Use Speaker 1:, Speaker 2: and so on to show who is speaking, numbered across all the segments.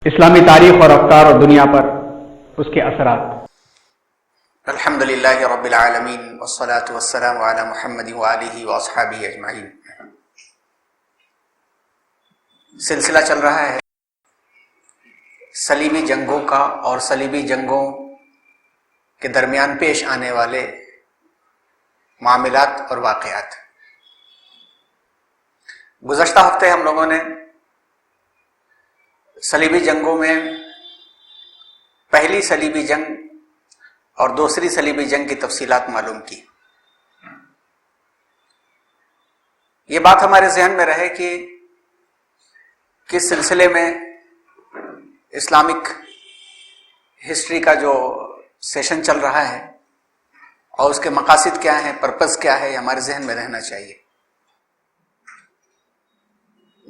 Speaker 1: اسلامی تاریخ اور افکار اور دنیا پر اس کے اثرات۔
Speaker 2: الحمدللہ رب العالمین والصلاة والسلام علی محمد وآلہ واصحابہ اجمعین۔ سلسلہ چل رہا ہے صلیبی جنگوں کا اور صلیبی جنگوں کے درمیان پیش آنے والے معاملات اور واقعات۔ گزشتہ ہفتے ہم لوگوں نے صلیبی جنگوں میں پہلی صلیبی جنگ اور دوسری صلیبی جنگ کی تفصیلات معلوم کی۔ یہ بات ہمارے ذہن میں رہے کہ کس سلسلے میں اسلامک ہسٹری کا جو سیشن چل رہا ہے اور اس کے مقاصد کیا ہیں، پرپس کیا ہے، یہ ہمارے ذہن میں رہنا چاہیے۔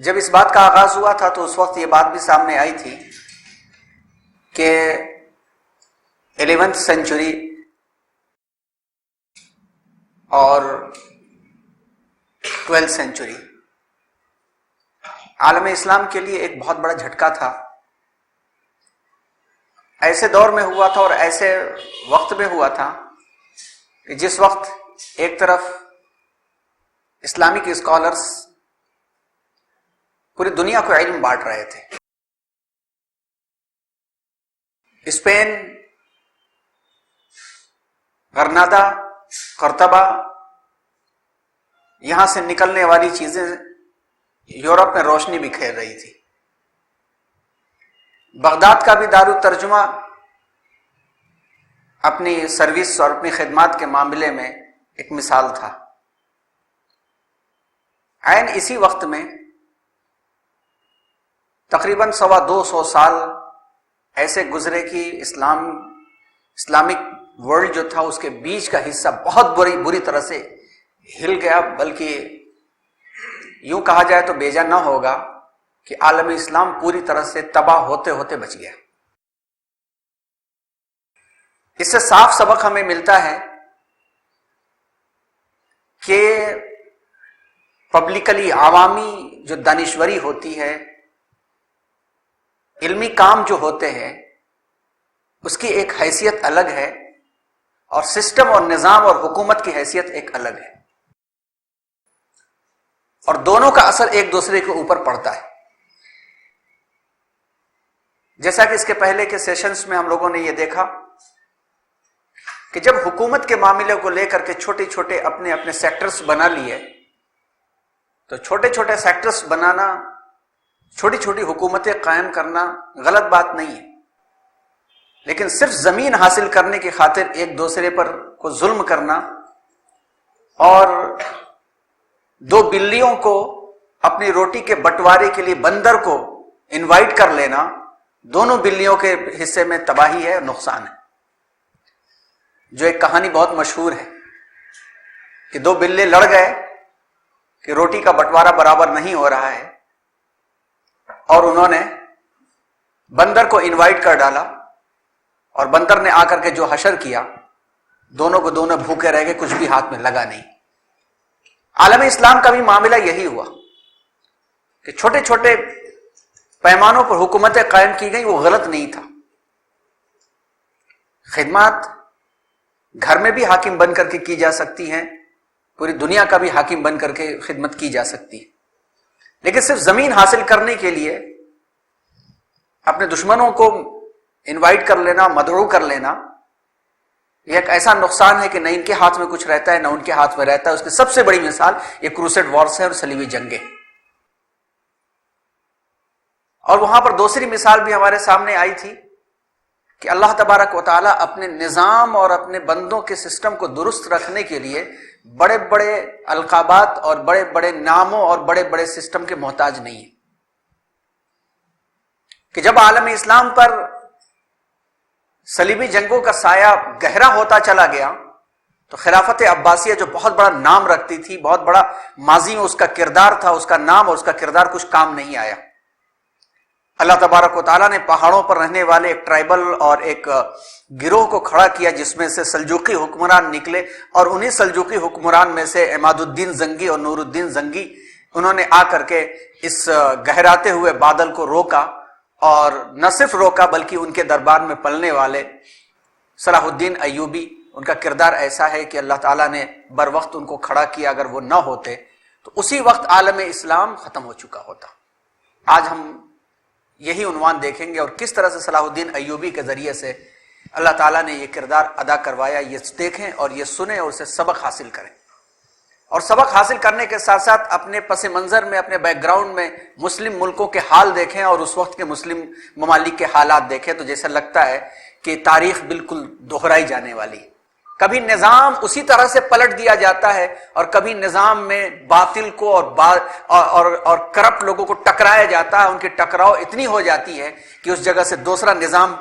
Speaker 2: جب اس بات کا آغاز ہوا تھا تو اس وقت یہ بات بھی سامنے آئی تھی کہ 11ویں سینچری اور 12ویں سینچری عالم اسلام کے لیے ایک بہت بڑا جھٹکا تھا۔ ایسے دور میں ہوا تھا اور ایسے وقت میں ہوا تھا کہ جس وقت ایک طرف اسلامک اسکالرز پوری دنیا کو علم بانٹ رہے تھے۔ اسپین، غرناطہ، قرطبہ، یہاں سے نکلنے والی چیزیں یورپ میں روشنی بکھیر رہی تھی۔ بغداد کا بھی دارالترجمہ اپنی سروس اور اپنی خدمات کے معاملے میں ایک مثال تھا۔ عین اسی وقت میں تقریباً 225 سال ایسے گزرے کہ اسلامک ورلڈ جو تھا اس کے بیچ کا حصہ بہت بری طرح سے ہل گیا، بلکہ یوں کہا جائے تو بیجا نہ ہوگا کہ عالم اسلام پوری طرح سے تباہ ہوتے ہوتے بچ گیا۔ اس سے صاف سبق ہمیں ملتا ہے کہ پبلکلی عوامی جو دانشوری ہوتی ہے، علمی کام جو ہوتے ہیں، اس کی ایک حیثیت الگ ہے اور سسٹم اور نظام اور حکومت کی حیثیت ایک الگ ہے، اور دونوں کا اثر ایک دوسرے کے اوپر پڑتا ہے۔ جیسا کہ اس کے پہلے کے سیشنز میں ہم لوگوں نے یہ دیکھا کہ جب حکومت کے معاملے کو لے کر کے چھوٹے چھوٹے اپنے سیکٹرز بنا لیے، تو چھوٹے چھوٹے سیکٹرز بنانا، چھوٹی چھوٹی حکومتیں قائم کرنا غلط بات نہیں ہے، لیکن صرف زمین حاصل کرنے کی خاطر ایک دوسرے پر کو ظلم کرنا اور دو بلیوں کو اپنی روٹی کے بٹوارے کے لیے بندر کو انوائٹ کر لینا، دونوں بلیوں کے حصے میں تباہی ہے، نقصان ہے۔ جو ایک کہانی بہت مشہور ہے کہ دو بلے لڑ گئے کہ روٹی کا بٹوارا برابر نہیں ہو رہا ہے، اور انہوں نے بندر کو انوائٹ کر ڈالا، اور بندر نے آ کر کے جو حشر کیا، دونوں کو دونوں بھوکے رہ گئے، کچھ بھی ہاتھ میں لگا نہیں۔ عالم اسلام کا بھی معاملہ یہی ہوا کہ چھوٹے چھوٹے پیمانوں پر حکومتیں قائم کی گئیں، وہ غلط نہیں تھا۔ خدمات گھر میں بھی حاکم بن کر کے کی جا سکتی ہیں، پوری دنیا کا بھی حاکم بن کر کے خدمت کی جا سکتی ہے، لیکن صرف زمین حاصل کرنے کے لیے اپنے دشمنوں کو انوائٹ کر لینا، مدعو کر لینا، یہ ایک ایسا نقصان ہے کہ نہ ان کے ہاتھ میں کچھ رہتا ہے نہ ان کے ہاتھ میں رہتا ہے۔ اس کی سب سے بڑی مثال یہ کروسیڈ وارز ہے اور صلیبی جنگیں، اور وہاں پر دوسری مثال بھی ہمارے سامنے آئی تھی کہ اللہ تبارک و تعالیٰ اپنے نظام اور اپنے بندوں کے سسٹم کو درست رکھنے کے لیے بڑے بڑے القابات اور بڑے بڑے ناموں اور بڑے بڑے سسٹم کے محتاج نہیں ہے، کہ جب عالم اسلام پر صلیبی جنگوں کا سایہ گہرا ہوتا چلا گیا تو خلافت عباسیہ جو بہت بڑا نام رکھتی تھی، بہت بڑا ماضی میں اس کا کردار تھا، اس کا نام اور اس کا کردار کچھ کام نہیں آیا۔ اللہ تبارک و تعالیٰ نے پہاڑوں پر رہنے والے ایک ٹرائبل اور ایک گروہ کو کھڑا کیا جس میں سے سلجوقی حکمران نکلے، اور انہی سلجوقی حکمران میں سے عماد الدین زنگی اور نور الدین زنگی، انہوں نے آ کر کے اس گہراتے ہوئے بادل کو روکا اور نہ صرف روکا بلکہ ان کے دربار میں پلنے والے صلاح الدین ایوبی، ان کا کردار ایسا ہے کہ اللہ تعالیٰ نے بر وقت ان کو کھڑا کیا. اگر وہ نہ ہوتے تو اسی وقت عالم اسلام ختم ہو چکا ہوتا. آج ہم یہی عنوان دیکھیں گے اور کس طرح سے صلاح الدین ایوبی کے ذریعے سے اللہ تعالیٰ نے یہ کردار ادا کروایا. یہ دیکھیں اور یہ سنیں اور اسے سبق حاصل کریں، اور سبق حاصل کرنے کے ساتھ ساتھ اپنے پس منظر میں، اپنے بیک گراؤنڈ میں مسلم ملکوں کے حال دیکھیں اور اس وقت کے مسلم ممالک کے حالات دیکھیں تو جیسا لگتا ہے کہ تاریخ بالکل دہرائی جانے والی. کبھی نظام اسی طرح سے پلٹ دیا جاتا ہے اور کبھی نظام میں باطل کو اور کرپٹ لوگوں کو ٹکرایا جاتا ہے. ان کی ٹکراؤ اتنی ہو جاتی ہے کہ اس جگہ سے دوسرا نظام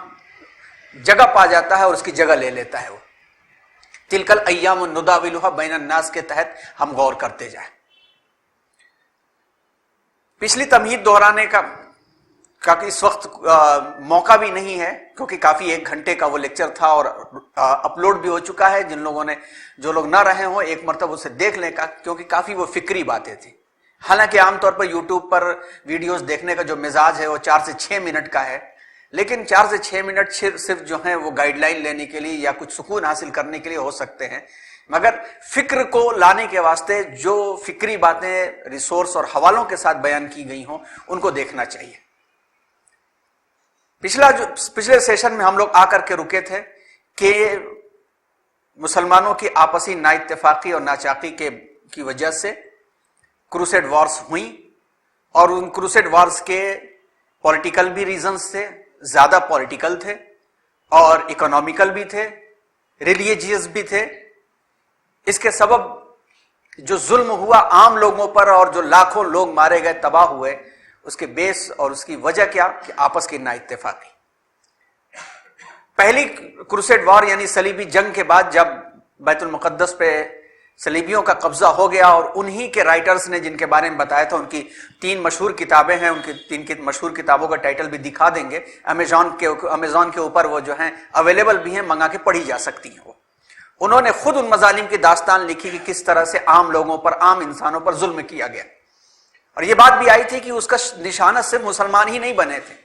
Speaker 2: جگہ پا جاتا ہے اور اس کی جگہ لے لیتا ہے. وہ تلک الایام نداولها بین الناس کے تحت ہم غور کرتے جائیں. پچھلی تمہید دہرانے کا اس وقت موقع بھی نہیں ہے کیونکہ کافی 1 گھنٹے کا وہ لیکچر تھا اور اپلوڈ بھی ہو چکا ہے. جو لوگ نہ رہے ہوں ایک مرتبہ اسے دیکھ لیں کیونکہ کافی وہ فکری باتیں تھیں. حالانکہ عام طور پر یوٹیوب پر ویڈیوز دیکھنے کا جو مزاج ہے وہ 4 سے 6 منٹ کا ہے، لیکن 4 سے 6 منٹ صرف جو ہیں وہ گائیڈ لائن لینے کے لیے یا کچھ سکون حاصل کرنے کے لیے ہو سکتے ہیں، مگر فکر کو لانے کے واسطے جو فکری باتیں ریسورس اور حوالوں کے ساتھ بیان کی گئی ہوں ان کو دیکھنا چاہیے. پچھلے سیشن میں ہم لوگ آ کر کے رکے تھے کہ مسلمانوں کی آپسی نا اتفاقی اور ناچاقی کی وجہ سے کروسیڈ وارز ہوئیں، اور ان کروسیڈ وارز کے پولیٹیکل بھی ریزنز تھے، زیادہ پولیٹیکل تھے اور اکنامیکل بھی تھے، ریلیجیس بھی تھے. اس کے سبب جو ظلم ہوا عام لوگوں پر اور جو لاکھوں لوگ مارے گئے، تباہ ہوئے، اس کے بیس اور اس کی وجہ کیا کہ آپس کی نا اتفاقی. پہلی کروسیڈ وار یعنی صلیبی جنگ کے بعد جب بیت المقدس پہ صلیبیوں کا قبضہ ہو گیا، اور انہی کے رائٹرز نے جن کے بارے میں بتایا تھا، ان کی 3 مشہور کتابیں ہیں، ان کی 3 مشہور کتابوں کا ٹائٹل بھی دکھا دیں گے. امیزون کے اوپر وہ جو ہیں اویلیبل بھی ہیں، منگا کے پڑھی جا سکتی ہیں. انہوں نے خود ان مظالم کی داستان لکھی کہ کس طرح سے عام لوگوں پر، عام انسانوں پر ظلم کیا گیا. اور یہ بات بھی آئی تھی کہ اس کا نشانہ صرف مسلمان ہی نہیں بنے تھے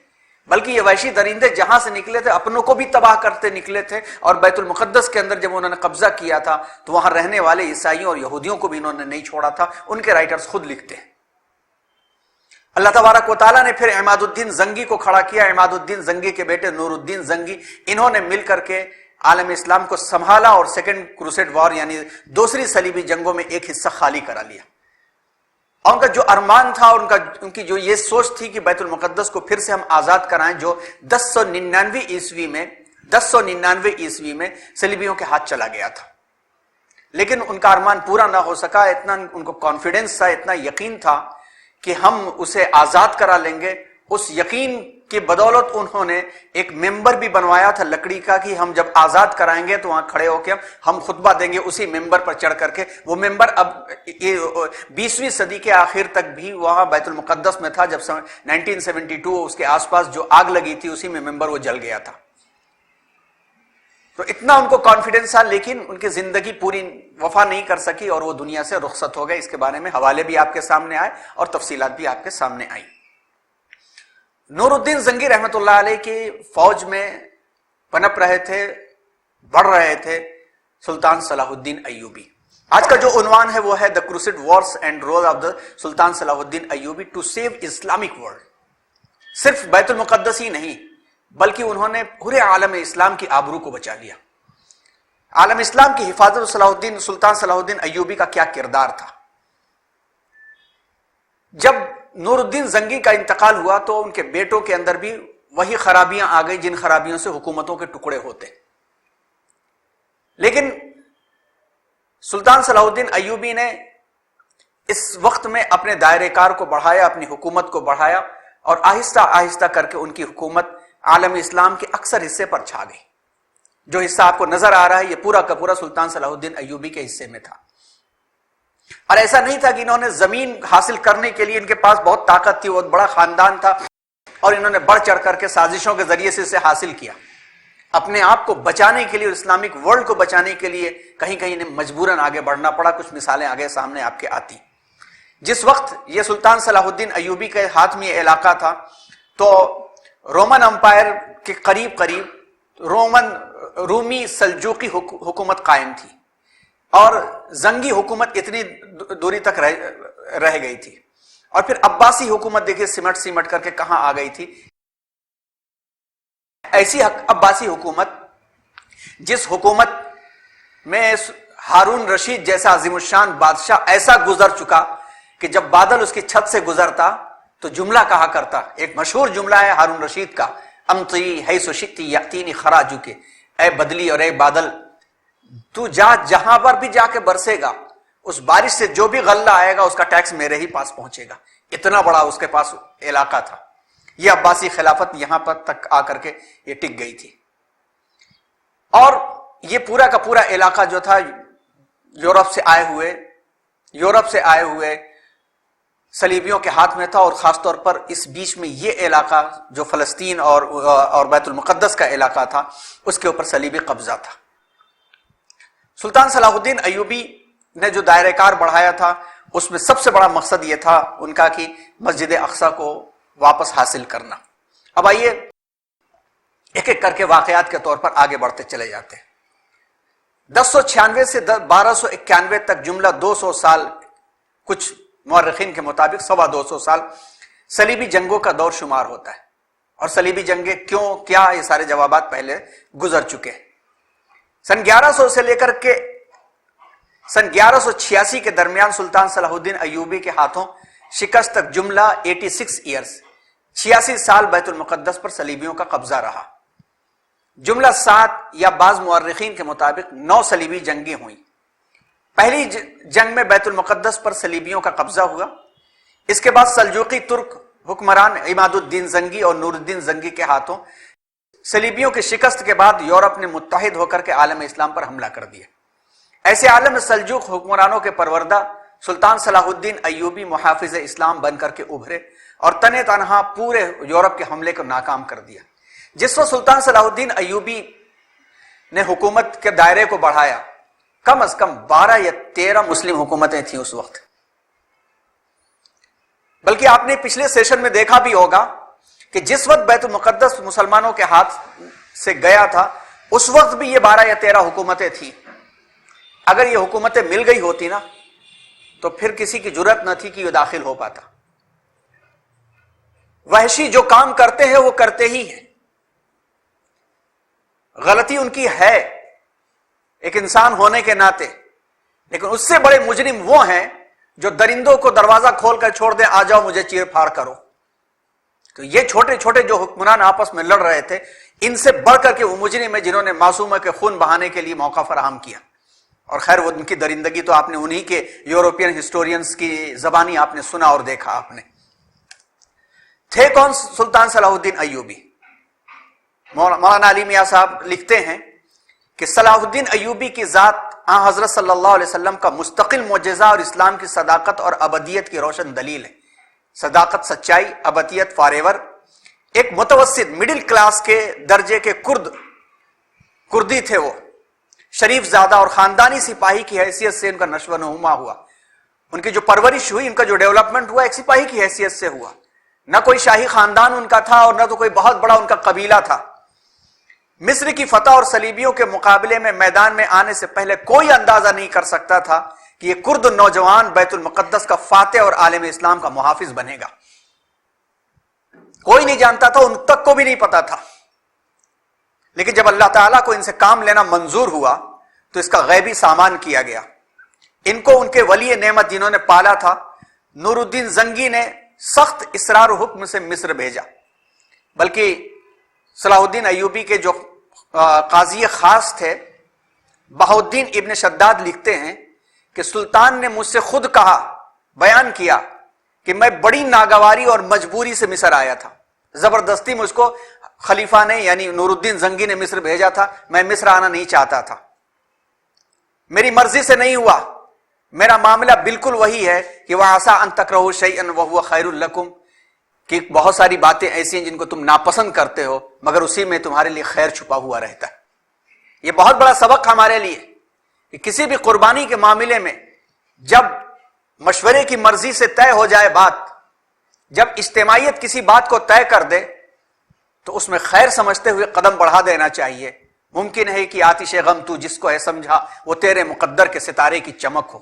Speaker 2: بلکہ یہ وحشی درندے جہاں سے نکلے تھے اپنوں کو بھی تباہ کرتے نکلے تھے. اور بیت المقدس کے اندر جب انہوں نے قبضہ کیا تھا تو وہاں رہنے والے عیسائیوں اور یہودیوں کو بھی انہوں نے نہیں چھوڑا تھا. ان کے رائٹرز خود لکھتے ہیں. اللہ تبارک و تعالیٰ نے پھر عماد الدین زنگی کو کھڑا کیا. عماد الدین زنگی کے بیٹے نور الدین زنگی، انہوں نے مل کر کے عالم اسلام کو سنبھالا اور سیکنڈ کروسیڈ وار یعنی دوسری صلیبی جنگوں میں ایک حصہ خالی کرا لیا. اور ان کا جو ارمان تھا اور ان کی جو یہ سوچ تھی کہ بیت المقدس کو پھر سے ہم آزاد کرائیں، جو 1099 عیسوی میں صلیبیوں کے ہاتھ چلا گیا تھا. لیکن ان کا ارمان پورا نہ ہو سکا. اتنا ان کو کانفیڈنس تھا، اتنا یقین تھا کہ ہم اسے آزاد کرا لیں گے. اس یقین کی بدولت انہوں نے ایک ممبر بھی بنوایا تھا لکڑی کا کہ ہم جب آزاد کرائیں گے تو وہاں کھڑے ہو کے ہم خطبہ دیں گے اسی ممبر پر چڑھ کر کے. وہ ممبر اب 20ویں صدی کے آخر تک بھی وہاں بیت المقدس میں تھا. جب 1972 اس کے آس پاس جو آگ لگی تھی اسی میں ممبر وہ جل گیا تھا. تو اتنا ان کو کانفیڈنس تھا، لیکن ان کی زندگی پوری وفا نہیں کر سکی اور وہ دنیا سے رخصت ہو گئے. اس کے بارے میں حوالے بھی آپ کے سامنے آئے اور تفصیلات بھی آپ کے سامنے آئی. نور الدین زنگی رحمت اللہ علیہ کی فوج میں پنپ رہے تھے، بڑھ رہے تھے سلطان صلاح الدین ایوبی. آج کا جو عنوان ہے وہ ہے the crusade wars and rule of the Sultan Salahuddin Ayyubi to save Islamic world. صرف بیت المقدس ہی نہیں بلکہ انہوں نے پورے عالم اسلام کی آبرو کو بچا لیا. عالم اسلام کی حفاظت سلطان صلاح الدین ایوبی کا کیا کردار تھا. جب نور الدین زنگی کا انتقال ہوا تو ان کے بیٹوں کے اندر بھی وہی خرابیاں آ گئی جن خرابیوں سے حکومتوں کے ٹکڑے ہوتے. لیکن سلطان صلاح الدین ایوبی نے اس وقت میں اپنے دائرے کار کو بڑھایا، اپنی حکومت کو بڑھایا اور آہستہ آہستہ کر کے ان کی حکومت عالم اسلام کے اکثر حصے پر چھا گئی. جو حصہ آپ کو نظر آ رہا ہے یہ پورا کا پورا سلطان صلاح الدین ایوبی کے حصے میں تھا. اور ایسا نہیں تھا کہ انہوں نے زمین حاصل کرنے کے لیے ان کے پاس بہت طاقت تھی، بہت بڑا خاندان تھا اور انہوں نے بڑھ چڑھ کر کے سازشوں کے ذریعے سے اسے حاصل کیا. اپنے آپ کو بچانے کے لیے اور اسلامک ورلڈ کو بچانے کے لیے کہیں کہیں انہیں مجبوراً آگے بڑھنا پڑا. کچھ مثالیں آگے سامنے آپ کے آتی. جس وقت یہ سلطان صلاح الدین ایوبی کے ہاتھ میں یہ علاقہ تھا تو رومن امپائر کے قریب قریب رومی سلجوقی حکومت قائم تھی، اور زنگی حکومت اتنی دوری تک رہ گئی تھی، اور پھر عباسی حکومت دیکھیے سمٹ کر کے کہاں آ گئی تھی۔ ایسی عباسی حکومت جس حکومت میں ہارون رشید جیسا عظیم الشان بادشاہ ایسا گزر چکا کہ جب بادل اس کی چھت سے گزرتا تو جملہ کہا کرتا، ایک مشہور جملہ ہے ہارون رشید کا، امطی حیث شئتی یأتینی خراجک، اے بدلی اور اے بادل تو جا جہاں پر بھی جا کے برسے گا، اس بارش سے جو بھی غلہ آئے گا اس کا ٹیکس میرے ہی پاس پہنچے گا۔ اتنا بڑا اس کے پاس علاقہ تھا۔ یہ عباسی خلافت یہاں پر تک آ کر کے یہ ٹک گئی تھی، اور یہ پورا کا پورا علاقہ جو تھا یورپ سے آئے ہوئے صلیبیوں کے ہاتھ میں تھا، اور خاص طور پر اس بیچ میں یہ علاقہ جو فلسطین اور بیت المقدس کا علاقہ تھا اس کے اوپر صلیبی قبضہ تھا۔ سلطان صلاح الدین ایوبی نے جو دائرہ کار بڑھایا تھا اس میں سب سے بڑا مقصد یہ تھا ان کا کہ مسجد اقصی کو واپس حاصل کرنا۔ اب آئیے ایک ایک کر کے واقعات کے طور پر آگے بڑھتے چلے جاتے ہیں۔ 1096 سے 1291 تک جملہ 200 سال، کچھ مورخین کے مطابق 225 سال صلیبی جنگوں کا دور شمار ہوتا ہے، اور صلیبی جنگیں کیوں کیا یہ سارے جوابات پہلے گزر چکے ہیں۔ سن 1100 سے لے کر کے سن 1186 کے درمیان سلطان صلاح الدین ایوبی کے ہاتھوں شکست تک جملہ 86 ایئرز 86 سال بیت المقدس پر صلیبیوں کا قبضہ رہا۔ جملہ 7 یا بعض مورخین کے مطابق 9 صلیبی جنگیں ہوئیں۔ پہلی جنگ میں بیت المقدس پر صلیبیوں کا قبضہ ہوا، اس کے بعد سلجوقی ترک حکمران عماد الدین زنگی اور نور الدین زنگی کے ہاتھوں صلیبیوں کی شکست کے بعد یورپ نے متحد ہو کر کے عالم اسلام پر حملہ کر دیا۔ ایسے عالم سلجوق حکمرانوں کے پروردہ سلطان صلاح الدین ایوبی محافظ اسلام بن کر کے ابھرے اور تنے تنہا پورے یورپ کے حملے کو ناکام کر دیا۔ جس وقت سلطان صلاح الدین ایوبی نے حکومت کے دائرے کو بڑھایا، کم از کم 12 یا 13 مسلم حکومتیں تھیں اس وقت، بلکہ آپ نے پچھلے سیشن میں دیکھا بھی ہوگا کہ جس وقت بیت المقدس مسلمانوں کے ہاتھ سے گیا تھا اس وقت بھی یہ 12 یا 13 حکومتیں تھیں۔ اگر یہ حکومتیں مل گئی ہوتی نا تو پھر کسی کی جرأت نہ تھی کہ یہ داخل ہو پاتا۔ وحشی جو کام کرتے ہیں وہ کرتے ہی ہیں، غلطی ان کی ہے ایک انسان ہونے کے ناطے، لیکن اس سے بڑے مجرم وہ ہیں جو درندوں کو دروازہ کھول کر چھوڑ دیں، آ جاؤ مجھے چیر پھاڑ کرو۔ تو یہ چھوٹے چھوٹے جو حکمران آپس میں لڑ رہے تھے، ان سے بڑھ کر کے وہ مجرم ہیں جنہوں نے معصومہ کے خون بہانے کے لیے موقع فراہم کیا۔ اور خیر وہ ان کی درندگی تو آپ نے انہی کے یورپین ہسٹورینز کی زبانی آپ نے سنا اور دیکھا آپ نے۔ تھے کون سلطان صلاح الدین ایوبی؟ مولانا علی میاں صاحب لکھتے ہیں کہ صلاح الدین ایوبی کی ذات آن حضرت صلی اللہ علیہ وسلم کا مستقل معجزہ اور اسلام کی صداقت اور ابدیت کی روشن دلیل ہے۔ صداقت، سچائی، ابدیت فار ایور۔ ایک متوسط مڈل کلاس کے درجے کے کردی تھے وہ، شریف زادہ اور خاندانی سپاہی کی حیثیت سے ان کا نشو و نما ہوا۔ ان کی جو پرورش ہوئی، ان کا جو ڈیولپمنٹ ہوا ایک سپاہی کی حیثیت سے ہوا۔ نہ کوئی شاہی خاندان ان کا تھا اور نہ تو کوئی بہت بڑا ان کا قبیلہ تھا۔ مصر کی فتح اور صلیبیوں کے مقابلے میں میدان میں آنے سے پہلے کوئی اندازہ نہیں کر سکتا تھا کہ یہ کرد نوجوان بیت المقدس کا فاتح اور عالم اسلام کا محافظ بنے گا۔ کوئی نہیں جانتا تھا، ان تک کو بھی نہیں پتا تھا۔ لیکن جب اللہ تعالیٰ کو ان سے کام لینا منظور ہوا تو اس کا غیبی سامان کیا گیا۔ ان کو ان کے ولی نعمت جنہوں نے پالا تھا، نور الدین زنگی نے سخت اصرار و حکم سے مصر بھیجا۔ بلکہ صلاح الدین ایوبی کے جو قاضی خاص تھے بہاؤالدین ابن شداد لکھتے ہیں کہ سلطان نے مجھ سے خود کہا، بیان کیا کہ میں بڑی ناگواری اور مجبوری سے مصر آیا تھا، زبردستی مجھ کو خلیفہ نے یعنی نور الدین زنگی نے مصر بھیجا تھا، میں مصر آنا نہیں چاہتا تھا، میری مرضی سے نہیں ہوا۔ میرا معاملہ بالکل وہی ہے کہ وَعَسَىٰ أَن تَكْرَهُوا شَيْئًا وَهُوَ خَيْرٌ لَكُمْ، کہ بہت ساری باتیں ایسی ہیں جن کو تم ناپسند کرتے ہو مگر اسی میں تمہارے لیے خیر چھپا ہوا رہتا ہے۔ یہ بہت بڑا سبق ہمارے لیے کہ کسی بھی قربانی کے معاملے میں جب مشورے کی مرضی سے طے ہو جائے بات، جب اجتماعیت کسی بات کو طے کر دے تو اس میں خیر سمجھتے ہوئے قدم بڑھا دینا چاہیے. ممکن ہے کہ آتش غم تو جس کو ہے سمجھا وہ تیرے مقدر کے ستارے کی چمک ہو.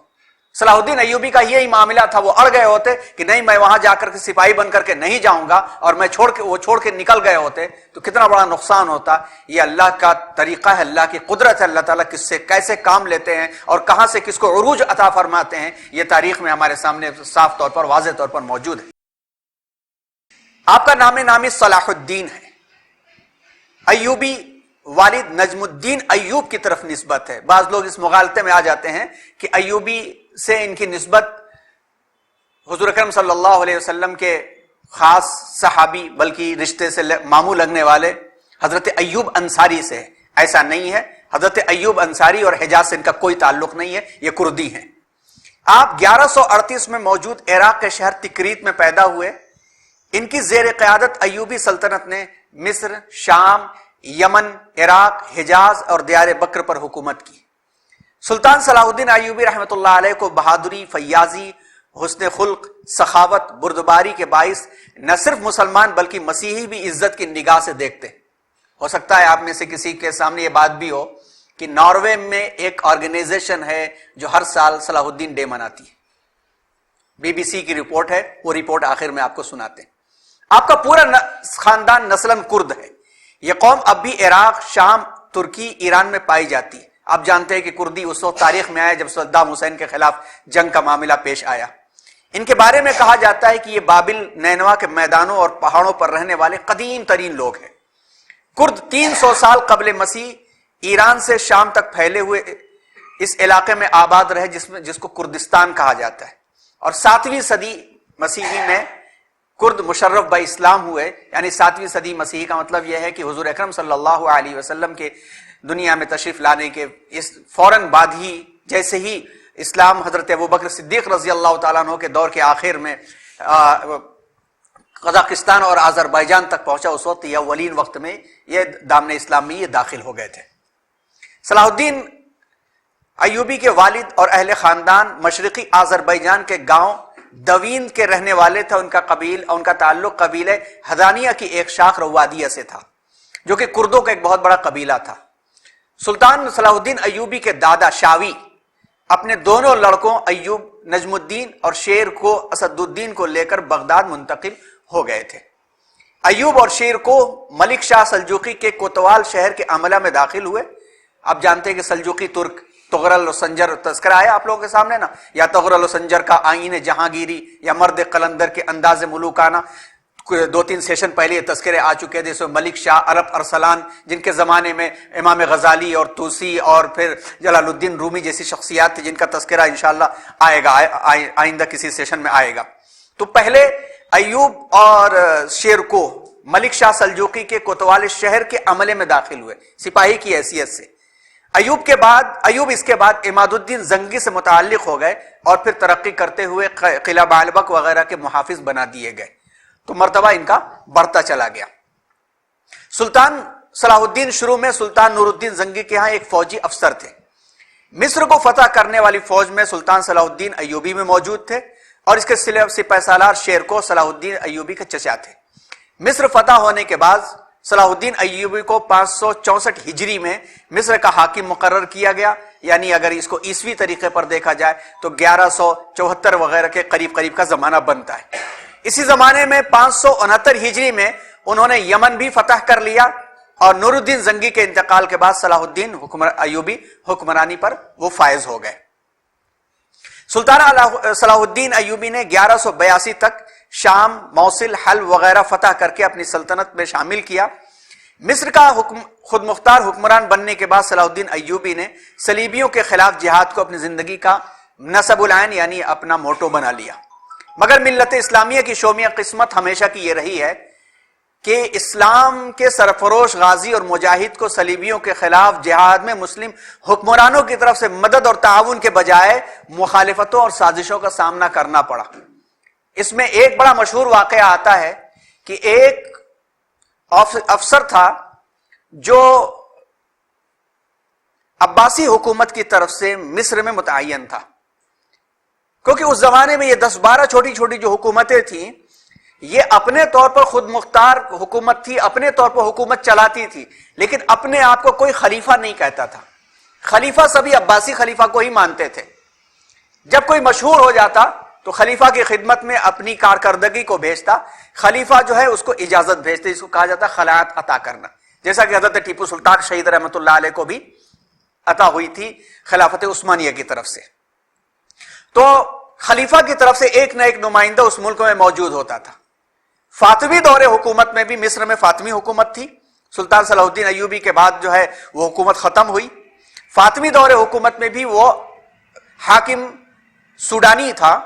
Speaker 2: صلاح الدین ایوبی کا یہی معاملہ تھا. وہ اڑ گئے ہوتے کہ نہیں میں وہاں جا کر کے سپاہی بن کر کے نہیں جاؤں گا, اور وہ چھوڑ کے نکل گئے ہوتے تو کتنا بڑا نقصان ہوتا. یہ اللہ کا طریقہ ہے, اللہ کی قدرت ہے. اللہ تعالیٰ کس سے کیسے کام لیتے ہیں اور کہاں سے کس کو عروج عطا فرماتے ہیں, یہ تاریخ میں ہمارے سامنے صاف طور پر واضح طور پر موجود ہے. آپ کا نام نامی صلاح الدین ہے. ایوبی والد نجم الدین ایوب کی طرف نسبت ہے. بعض لوگ اس مغالطے میں آ جاتے ہیں کہ ایوبی سے ان کی نسبت حضور اکرم صلی اللہ علیہ وسلم کے خاص صحابی بلکہ رشتے سے ماموں لگنے والے حضرت ایوب انصاری سے ہے. ایسا نہیں ہے. حضرت ایوب انصاری اور حجاز سے ان کا کوئی تعلق نہیں ہے, یہ کردی ہیں. آپ 1138 میں موجود عراق کے شہر تکریت میں پیدا ہوئے. ان کی زیر قیادت ایوبی سلطنت نے مصر, شام, یمن, عراق, حجاز اور دیار بکر پر حکومت کی. سلطان صلاح الدین ایوبی رحمۃ اللہ علیہ کو بہادری, فیاضی, حسن خلق, سخاوت, بردباری کے باعث نہ صرف مسلمان بلکہ مسیحی بھی عزت کی نگاہ سے دیکھتے. ہو سکتا ہے آپ میں سے کسی کے سامنے یہ بات بھی ہو کہ ناروے میں ایک آرگنائزیشن ہے جو ہر سال صلاح الدین ڈے مناتی ہے. BBC کی رپورٹ ہے, وہ رپورٹ آخر میں آپ کو سناتے ہیں. آپ کا پورا خاندان نسلاً کرد ہے. یہ قوم اب بھی عراق, شام, ترکی, ایران میں پائی جاتی ہے. آپ جانتے ہیں کہ کردی اس وقت تاریخ میں آیا جب صدام حسین کے خلاف جنگ کا معاملہ پیش آیا. ان کے بارے میں کہا جاتا ہے کہ یہ بابل, نینوا کے میدانوں اور پہاڑوں پر رہنے والے قدیم ترین لوگ ہیں. کرد 300 سال قبل مسیح ایران سے شام تک پھیلے ہوئے اس علاقے میں آباد رہے جس کو کردستان کہا جاتا ہے. اور 7ویں صدی مسیحی میں کرد مشرف با اسلام ہوئے. یعنی 7ویں صدی مسیحی کا مطلب یہ ہے کہ حضور اکرم صلی اللہ علیہ وسلم کے دنیا میں تشریف لانے کے اس فوراً بعد ہی, جیسے ہی اسلام حضرت ابوبکر صدیق رضی اللہ تعالیٰ عنہ کے دور کے آخر میں قزاقستان اور آذربائیجان تک پہنچا, اس وقت یا اولین وقت میں یہ دامن اسلام میں یہ داخل ہو گئے تھے. صلاح الدین ایوبی کے والد اور اہل خاندان مشرقی آذربائیجان کے گاؤں دوین کے رہنے والے تھے. ان کا تعلق قبیلے حدانیہ کی ایک شاخ روادیہ سے تھا جو کہ کردوں کا ایک بہت بڑا قبیلہ تھا. سلطان صلاح الدین ایوبی کے دادا شاوی اپنے دونوں لڑکوں ایوب نجم الدین اور شیر کو اسد الدین کو لے کر بغداد منتقل ہو گئے تھے. ایوب اور شیر کو ملک شاہ سلجوقی کے کوتوال شہر کے عملہ میں داخل ہوئے. آپ جانتے ہیں کہ سلجوقی ترک تغرل و سنجر تذکرہ آیا آپ لوگوں کے سامنے نا, یا تغرل و سنجر کا آئین جہانگیری یا مرد قلندر کے انداز ملوکانہ, 2-3 سیشن پہلے یہ تذکرے آ چکے تھے. اس میں ملک شاہ عرب ارسلان جن کے زمانے میں امام غزالی اور توسی اور پھر جلال الدین رومی جیسی شخصیات تھے جن کا تذکرہ انشاءاللہ آئے گا, آئندہ کسی سیشن میں آئے گا. تو پہلے ایوب اور شیر کو ملک شاہ سلجوقی کے کوتوال شہر کے عملے میں داخل ہوئے سپاہی کی حیثیت سے. ایوب اس کے بعد عماد الدین زنگی سے متعلق ہو گئے اور پھر ترقی کرتے ہوئے قلعہ بعلبک وغیرہ کے محافظ بنا دیے گئے. تو مرتبہ ان کا بڑھتا چلا گیا. سلطان صلاح الدین شروع میں سلطان نور الدین زنگی کے ہاں ایک فوجی افسر تھے. مصر کو فتح کرنے والی فوج میں سلطان صلاح الدین ایوبی میں موجود تھے اور اس کے سپہ سالار شیر کو صلاح الدین ایوبی کے چچا تھے. مصر فتح ہونے کے بعد صلاح الدین ایوبی کو 564 ہجری میں مصر کا حاکم مقرر کیا گیا. یعنی اگر اس کو عیسوی طریقے پر دیکھا جائے تو 1174 وغیرہ کے قریب کا زمانہ بنتا ہے. اسی زمانے میں 569 ہجری میں انہوں نے یمن بھی فتح کر لیا اور نور الدین زنگی کے انتقال کے بعد صلاح الدین ایوبی حکمرانی پر وہ فائز ہو گئے. سلطان صلاح الدین ایوبی نے 1182 تک شام، موصل، حلب وغیرہ فتح کر کے اپنی سلطنت میں شامل کیا. مصر کا خود مختار حکمران بننے کے بعد صلاح الدین ایوبی نے صلیبیوں کے خلاف جہاد کو اپنی زندگی کا نصب العین یعنی اپنا موٹو بنا لیا. مگر ملت اسلامیہ کی شومیہ قسمت ہمیشہ کی یہ رہی ہے کہ اسلام کے سرفروش غازی اور مجاہد کو صلیبیوں کے خلاف جہاد میں مسلم حکمرانوں کی طرف سے مدد اور تعاون کے بجائے مخالفتوں اور سازشوں کا سامنا کرنا پڑا. اس میں ایک بڑا مشہور واقعہ آتا ہے کہ ایک افسر تھا جو عباسی حکومت کی طرف سے مصر میں متعین تھا، کیونکہ اس زمانے میں یہ 10-12 چھوٹی چھوٹی جو حکومتیں تھیں یہ اپنے طور پر خود مختار حکومت تھی، اپنے طور پر حکومت چلاتی تھی، لیکن اپنے آپ کو کوئی خلیفہ نہیں کہتا تھا. خلیفہ سبھی عباسی خلیفہ کو ہی مانتے تھے. جب کوئی مشہور ہو جاتا تو خلیفہ کی خدمت میں اپنی کارکردگی کو بھیجتا. خلیفہ جو ہے اس کو اجازت بھیجتے، اس کو کہا جاتا خلعت عطا کرنا، جیسا کہ حضرت ٹیپو سلطان شہید رحمۃ اللہ علیہ کو بھی عطا ہوئی تھی خلافت عثمانیہ کی طرف سے. تو خلیفہ کی طرف سے ایک نہ ایک نمائندہ اس ملک میں موجود ہوتا تھا. فاطمی دور حکومت میں بھی مصر میں فاطمی حکومت تھی. سلطان صلاح الدین ایوبی کے بعد جو ہے وہ حکومت ختم ہوئی. فاطمی دور حکومت میں بھی وہ حاکم سوڈانی تھا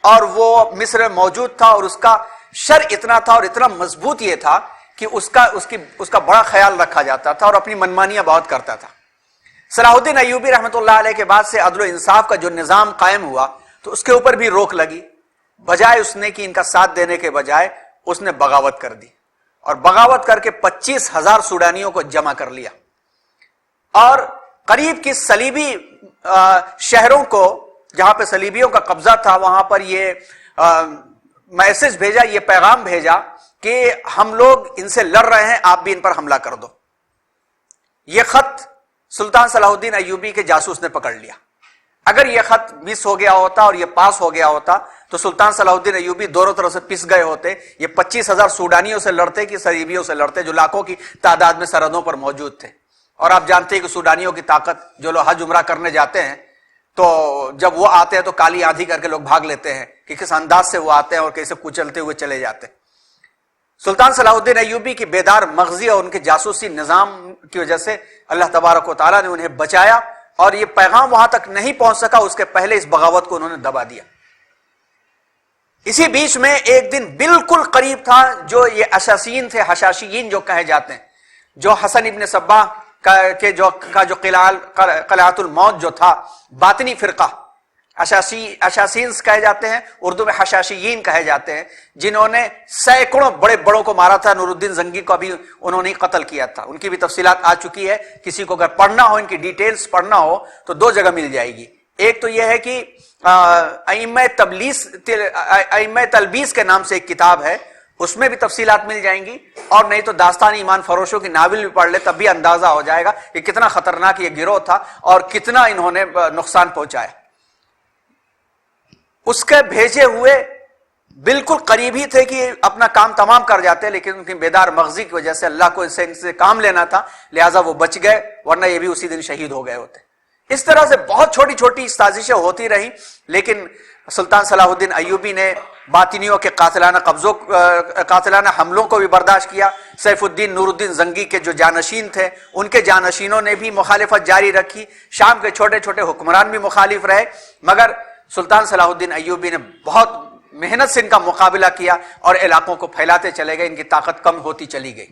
Speaker 2: اور وہ مصر میں موجود تھا، اور اس کا شر اتنا تھا اور اتنا مضبوط یہ تھا کہ اس کا بڑا خیال رکھا جاتا تھا اور اپنی منمانیاں بہت کرتا تھا. صلاح الدین ایوبی رحمۃ اللہ علیہ کے بعد سے عدل و انصاف کا جو نظام قائم ہوا تو اس کے اوپر بھی روک لگی. بجائے اس نے کہ ان کا ساتھ دینے کے بجائے اس نے بغاوت کر دی، اور بغاوت کر کے 25,000 سوڈانیوں کو جمع کر لیا، اور قریب کی صلیبی شہروں کو جہاں پہ صلیبیوں کا قبضہ تھا وہاں پر یہ میسج بھیجا، یہ پیغام بھیجا کہ ہم لوگ ان سے لڑ رہے ہیں، آپ بھی ان پر حملہ کر دو. یہ خط سلطان صلاح الدین ایوبی کے جاسوس نے پکڑ لیا. اگر یہ خط مس ہو گیا ہوتا اور یہ پاس ہو گیا ہوتا تو سلطان صلاح الدین ایوبی دونوں طرف سے پس گئے ہوتے. یہ 25,000 سوڈانیوں سے لڑتے کہ صلیبیوں سے لڑتے جو لاکھوں کی تعداد میں سرحدوں پر موجود تھے. اور آپ جانتے ہیں کہ سوڈانیوں کی طاقت، جو لوگ حج عمرہ کرنے جاتے ہیں تو جب وہ آتے ہیں تو کالی آندھی کر کے لوگ بھاگ لیتے ہیں کہ کس انداز سے وہ آتے ہیں اور کیسے کچلتے ہوئے چلے جاتے ہیں. سلطان صلاح الدین ایوبی کی بیدار مغزی اور ان کے جاسوسی نظام کی وجہ سے اللہ تبارک و تعالیٰ نے انہیں بچایا، اور یہ پیغام وہاں تک نہیں پہنچ سکا، اس کے پہلے اس بغاوت کو انہوں نے دبا دیا. اسی بیچ میں ایک دن بالکل قریب تھا جو یہ اشاسین تھے، حشاشیین جو کہے جاتے ہیں، جو حسن ابن صباح کا جو قلعۃ الموت جو تھا باطنی فرقہ، اشاسین کہے جاتے ہیں، اردو میں حشاشیین کہے جاتے ہیں، جنہوں نے سینکڑوں بڑے بڑوں کو مارا تھا. نور الدین زنگی کو بھی انہوں نے قتل کیا تھا. ان کی بھی تفصیلات آ چکی ہے، کسی کو اگر پڑھنا ہو، ان کی ڈیٹیلز پڑھنا ہو تو دو جگہ مل جائے گی. ایک تو یہ ہے کہ ائمہ تلبیس کے نام سے ایک کتاب ہے، اس میں بھی تفصیلات مل جائیں گی، اور نہیں تو داستان ایمان فروشوں کی ناول بھی پڑھ لے تب بھی اندازہ ہو جائے گا کہ کتنا خطرناک یہ گروہ تھا اور کتنا انہوں نے نقصان پہنچایا. اس کے بھیجے ہوئے بالکل قریب ہی تھے کہ اپنا کام تمام کر جاتے، لیکن ان کی بیدار مغزی کی وجہ سے اللہ کو ان سے کام لینا تھا، لہٰذا وہ بچ گئے، ورنہ یہ بھی اسی دن شہید ہو گئے ہوتے. اس طرح سے بہت چھوٹی چھوٹی سازشیں ہوتی رہیں، لیکن سلطان صلاح الدین ایوبی نے باطنیوں کے قاتلانہ حملوں کو بھی برداشت کیا. سیف الدین نور الدین زنگی کے جو جانشین تھے ان کے جانشینوں نے بھی مخالفت جاری رکھی. شام کے چھوٹے چھوٹے حکمران بھی مخالف رہے، مگر سلطان صلاح الدین ایوبی نے بہت محنت سے ان کا مقابلہ کیا اور علاقوں کو پھیلاتے چلے گئے. ان کی طاقت کم ہوتی چلی گئی.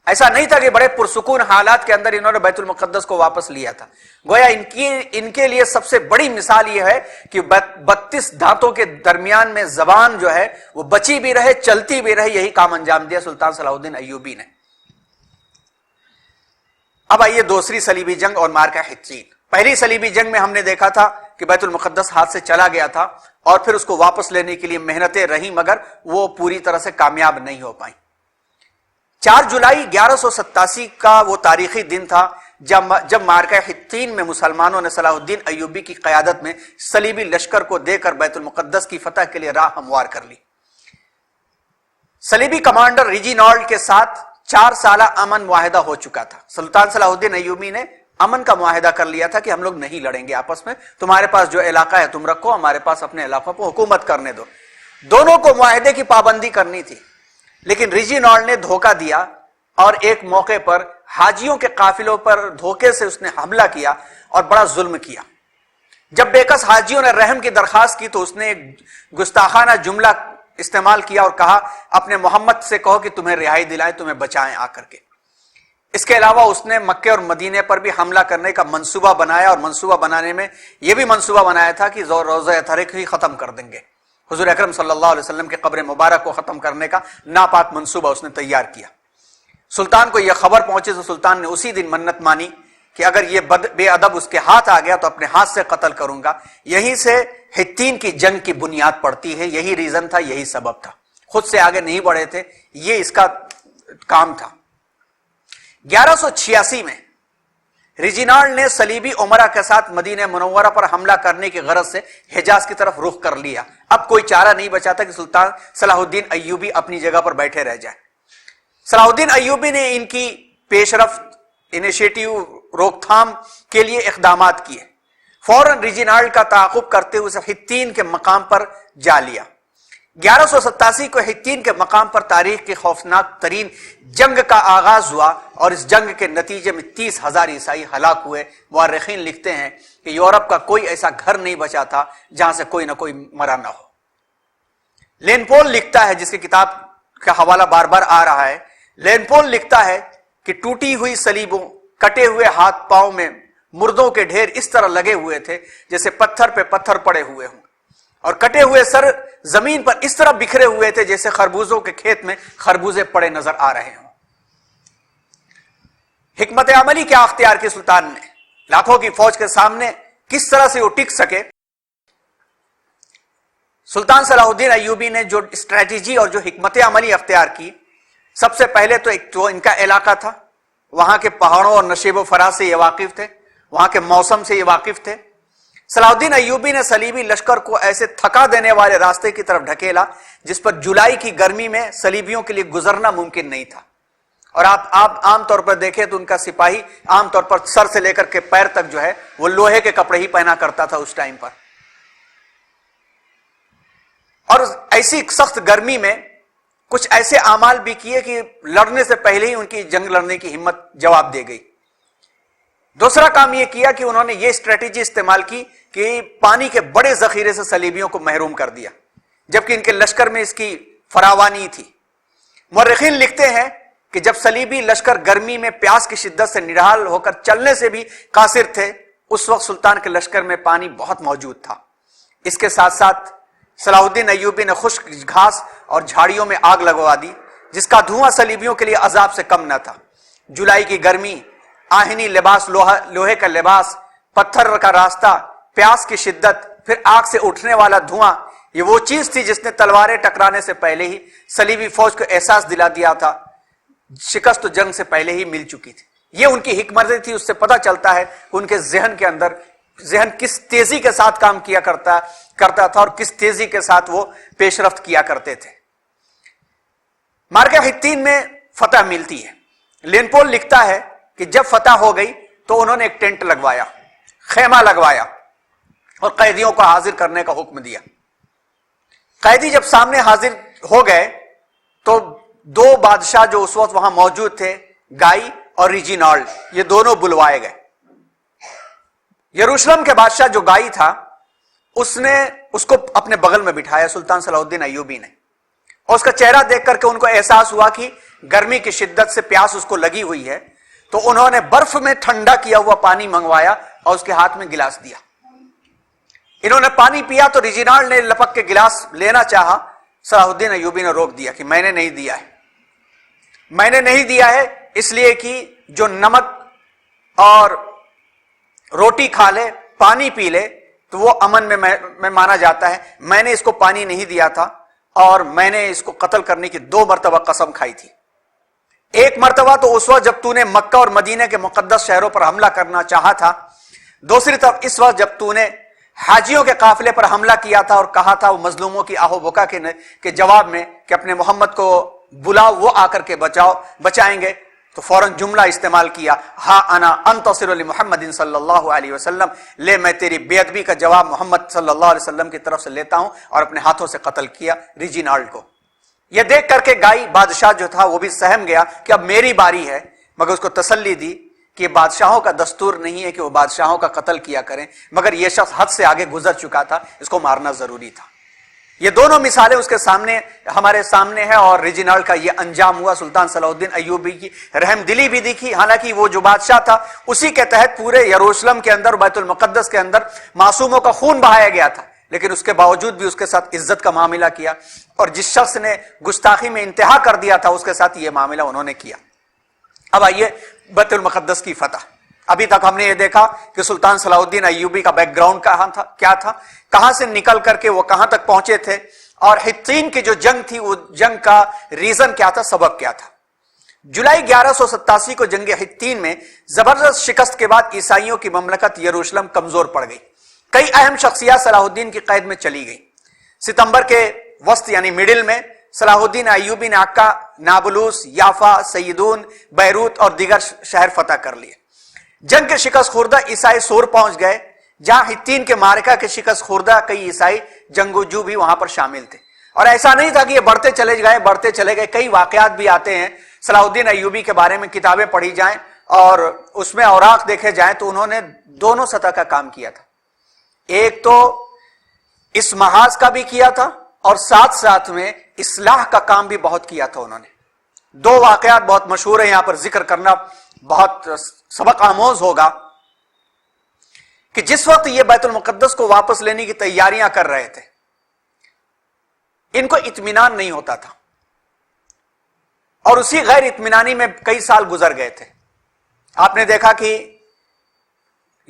Speaker 2: ایسا نہیں تھا کہ بڑے پرسکون حالات کے اندر انہوں نے بیت المقدس کو واپس لیا تھا. گویا ان کے لیے سب سے بڑی مثال یہ ہے کہ 32 دانتوں کے درمیان میں زبان جو ہے وہ بچی بھی رہے، چلتی بھی رہے. یہی کام انجام دیا سلطان صلاح الدین ایوبی نے. اب آئیے دوسری صلیبی جنگ اور مارکہ حطین. پہلی صلیبی جنگ میں ہم نے دیکھا تھا کہ بیت المقدس ہاتھ سے چلا گیا تھا اور پھر اس کو واپس لینے کے لیے محنتیں رہیں، مگر وہ پوری طرح سے کامیاب نہیں ہو پائیں. 4 جولائی 1187 کا وہ تاریخی دن تھا جب مارکہ حطین میں مسلمانوں نے صلاح الدین ایوبی کی قیادت میں صلیبی لشکر کو دے کر بیت المقدس کی فتح کے لیے راہ ہموار کر لی. صلیبی کمانڈر ریجینالڈ کے ساتھ 4 سالہ امن معاہدہ ہو چکا تھا. سلطان صلاح الدین ایوبی نے امن کا معاہدہ کر لیا تھا کہ ہم لوگ نہیں لڑیں گے آپس میں، تمہارے پاس جو علاقہ ہے تم رکھو، ہمارے پاس اپنے علاقوں پر حکومت کرنے دو. دونوں کو معاہدے کی پابندی کرنی تھی، لیکن ریجینالڈ نے دھوکہ دیا اور ایک موقع پر حاجیوں کے قافلوں پر دھوکے سے اس نے حملہ کیا اور بڑا ظلم کیا. جب بےکس حاجیوں نے رحم کی درخواست کی تو اس نے ایک گستاخانہ جملہ استعمال کیا اور کہا اپنے محمد سے کہو کہ تمہیں رہائی دلائیں، تمہیں بچائیں آ کر کے. اس کے علاوہ اس نے مکے اور مدینے پر بھی حملہ کرنے کا منصوبہ بنایا، اور منصوبہ بنانے میں یہ بھی منصوبہ بنایا تھا کہ روزہ اطہرہ ہی ختم کر دیں گے. حضور اکرم صلی اللہ علیہ وسلم کے قبر مبارک کو ختم کرنے کا ناپاک منصوبہ اس نے تیار کیا. سلطان کو یہ خبر پہنچی تو سلطان نے اسی دن منت مانی کہ اگر یہ بے ادب اس کے ہاتھ آ گیا تو اپنے ہاتھ سے قتل کروں گا. یہیں سے حطین کی جنگ کی بنیاد پڑتی ہے. یہی ریزن تھا، یہی سبب تھا. خود سے آگے نہیں بڑھے تھے، یہ اس کا کام تھا۔ 1186 میں ریجینالڈ نے صلیبی امراء کے ساتھ مدینہ منورہ پر حملہ کرنے کی غرض سے حجاز کی طرف رخ کر لیا۔ اب کوئی چارہ نہیں بچا تھا کہ سلطان صلاح الدین ایوبی اپنی جگہ پر بیٹھے رہ جائے۔ صلاح الدین ایوبی نے ان کی پیش رفت، انیشیٹو، روک تھام کے لیے اقدامات کیے۔ فوراً ریجینالڈ کا تعاقب کرتے ہوئے حطین کے مقام پر جا لیا۔ 1187 کو حطین کے مقام پر تاریخ کی خوفناک ترین جنگ کا آغاز ہوا، اور اس جنگ کے نتیجے میں 30,000 عیسائی ہلاک ہوئے۔ مورخین لکھتے ہیں کہ یورپ کا کوئی ایسا گھر نہیں بچا تھا جہاں سے کوئی نہ کوئی مرا نہ ہو۔ لین پول لکھتا ہے، جس کی کتاب کا حوالہ بار بار آ رہا ہے، لین پول لکھتا ہے کہ ٹوٹی ہوئی صلیبوں، کٹے ہوئے ہاتھ پاؤں میں مردوں کے ڈھیر اس طرح لگے ہوئے تھے جیسے پتھر پہ پتھر پڑے ہوئے ہوں، اور کٹے ہوئے سر زمین پر اس طرح بکھرے ہوئے تھے جیسے خربوزوں کے کھیت میں خربوزے پڑے نظر آ رہے ہوں۔ حکمت عملی کیا اختیار کی سلطان نے؟ لاکھوں کی فوج کے سامنے کس طرح سے وہ ٹک سکے؟ سلطان صلاح الدین ایوبی نے جو اسٹریٹجی اور جو حکمت عملی اختیار کی، سب سے پہلے تو ایک تو ان کا علاقہ تھا، وہاں کے پہاڑوں اور نشیب و فراز سے یہ واقف تھے، وہاں کے موسم سے یہ واقف تھے۔ صلاح الدین ایوبی نے صلیبی لشکر کو ایسے تھکا دینے والے راستے کی طرف ڈھکیلا جس پر جولائی کی گرمی میں صلیبیوں کے لیے گزرنا ممکن نہیں تھا، اور آپ عام طور پر دیکھیں تو ان کا سپاہی عام طور پر سر سے لے کر کے پیر تک جو ہے وہ لوہے کے کپڑے ہی پہنا کرتا تھا اس ٹائم پر، اور ایسی سخت گرمی میں کچھ ایسے اعمال بھی کیے کہ لڑنے سے پہلے ہی ان کی جنگ لڑنے کی ہمت جواب دے گئی۔ دوسرا کام یہ کیا کہ انہوں نے یہ اسٹریٹجی استعمال کی کہ پانی کے بڑے ذخیرے سے صلیبیوں کو محروم کر دیا، جبکہ ان کے لشکر میں اس کی فراوانی تھی۔ مورخین لکھتے ہیں کہ جب صلیبی لشکر گرمی میں پیاس کی شدت سے نڈھال ہو کر چلنے سے بھی قاصر تھے، اس وقت سلطان کے لشکر میں پانی بہت موجود تھا۔ اس کے ساتھ ساتھ صلاح الدین ایوبی نے خشک گھاس اور جھاڑیوں میں آگ لگوا دی، جس کا دھواں صلیبیوں کے لیے عذاب سے کم نہ تھا۔ جولائی کی گرمی، آہنی لباس، لوہے کا لباس، پتھر کا راستہ، پیاس کی شدت، پھر آگ سے اٹھنے والا دھواں، یہ وہ چیز تھی جس نے تلواریں ٹکرانے سے پہلے ہی صلیبی فوج کو احساس دلا دیا تھا، شکست جنگ سے پہلے ہی مل چکی تھی۔ یہ ان کی حکمت تھی، اس سے پتہ چلتا ہے کہ ان کے ذہن کے اندر ذہن کس تیزی کے ساتھ کام کیا کرتا تھا اور کس تیزی کے ساتھ وہ پیش رفت کیا کرتے تھے۔ مارکہ حطین میں فتح ملتی ہے۔ لین پول لکھتا ہے کہ جب فتح ہو گئی تو انہوں نے ایک ٹینٹ لگوایا، خیمہ لگوایا، اور قیدیوں کو حاضر کرنے کا حکم دیا۔ قیدی جب سامنے حاضر ہو گئے تو دو بادشاہ جو اس وقت وہاں موجود تھے، گائی اور ریجینالڈ، یہ دونوں بلوائے گئے۔ یروشلم کے بادشاہ جو گائی تھا، اس نے اس کو اپنے بغل میں بٹھایا سلطان صلاح الدین ایوبی نے، اور اس کا چہرہ دیکھ کر کے ان کو احساس ہوا کہ گرمی کی شدت سے پیاس اس کو لگی ہوئی ہے، تو انہوں نے برف میں ٹھنڈا کیا ہوا پانی منگوایا اور اس کے ہاتھ میں گلاس دیا۔ انہوں نے پانی پیا تو ریجینالڈ نے لپک کے گلاس لینا چاہا، صلاح الدین ایوبی نے روک دیا کہ میں نے نہیں دیا ہے، میں نے نہیں دیا ہے اس لیے کہ جو نمک اور روٹی کھا لے، پانی پی لے تو وہ امن میں مانا جاتا ہے۔ میں نے اس کو پانی نہیں دیا تھا، اور میں نے اس کو قتل کرنے کی 2 مرتبہ قسم کھائی تھی۔ ایک مرتبہ تو اس وقت جب تو نے مکہ اور مدینہ کے مقدس شہروں پر حملہ کرنا چاہا تھا، دوسری طرف اس وقت جب تو نے حاجیوں کے قافلے پر حملہ کیا تھا اور کہا تھا وہ مظلوموں کی آہو بکا کے جواب میں کہ اپنے محمد کو بلاؤ، وہ آ کر کے بچائیں گے، تو فوراً جملہ استعمال کیا، ہا انا انتصر لمحمد صلی اللہ علیہ وسلم، لے میں تیری بے ادبی کا جواب محمد صلی اللہ علیہ وسلم کی طرف سے لیتا ہوں، اور اپنے ہاتھوں سے قتل کیا ریجینالڈ کو۔ یہ دیکھ کر کے گائی بادشاہ جو تھا وہ بھی سہم گیا کہ اب میری باری ہے، مگر اس کو تسلی دی کہ بادشاہوں کا دستور نہیں ہے کہ وہ بادشاہوں کا قتل کیا کریں، مگر یہ شخص حد سے آگے گزر چکا تھا، اس کو مارنا ضروری تھا۔ یہ دونوں مثالیں اس کے سامنے، ہمارے سامنے ہے، اور ریجینالڈ کا یہ انجام ہوا۔ سلطان صلاح الدین ایوبی کی رحم دلی بھی دیکھی، حالانکہ وہ جو بادشاہ تھا اسی کے تحت پورے یروشلم کے اندر، بیت المقدس کے اندر معصوموں کا خون بہایا گیا تھا، لیکن اس کے باوجود بھی اس کے ساتھ عزت کا معاملہ کیا، اور جس شخص نے گستاخی میں انتہا کر دیا تھا اس کے ساتھ یہ معاملہ انہوں نے کیا۔ اب آئیے بیت المقدس کی فتح۔ ابھی تک ہم نے یہ دیکھا کہ سلطان صلاح الدین ایوبی کا بیک گراؤنڈ کیا تھا، کہاں سے نکل کر کے وہ کہاں تک پہنچے تھے، اور حطین کی جو جنگ تھی وہ جنگ کا ریزن کیا تھا، سبب کیا تھا؟ جولائی 1187 کو جنگ حطین میں زبردست شکست کے بعد عیسائیوں کی مملکت یروشلم کمزور پڑ گئی. کئی اہم شخصیات صلاح الدین کی قید میں چلی گئی. ستمبر کے وسط یعنی مڈل میں صلاح الدین ایوبی نے عکا، نابلوس، یافا، سیدون، بیروت اور دیگر شہر فتح کر لیے. جنگ کے شکست خوردہ عیسائی سور پہنچ گئے، جہاں حطین کے معرکہ کے شکست خوردہ کئی عیسائی جنگجو بھی وہاں پر شامل تھے. اور ایسا نہیں تھا کہ یہ بڑھتے چلے گئے. کئی واقعات بھی آتے ہیں صلاح الدین ایوبی کے بارے میں، کتابیں پڑھی جائیں اور اس میں اوراق دیکھے جائیں تو انہوں نے دونوں سطح کا کام کیا تھا. ایک تو اس محاذ کا بھی کیا تھا اور ساتھ ساتھ میں اصلاح کا کام بھی بہت کیا تھا انہوں نے. دو واقعات بہت مشہور ہیں، یہاں پر ذکر کرنا بہت سبق آموز ہوگا کہ جس وقت یہ بیت المقدس کو واپس لینے کی تیاریاں کر رہے تھے، ان کو اطمینان نہیں ہوتا تھا اور اسی غیر اطمینانی میں کئی سال گزر گئے تھے. آپ نے دیکھا کہ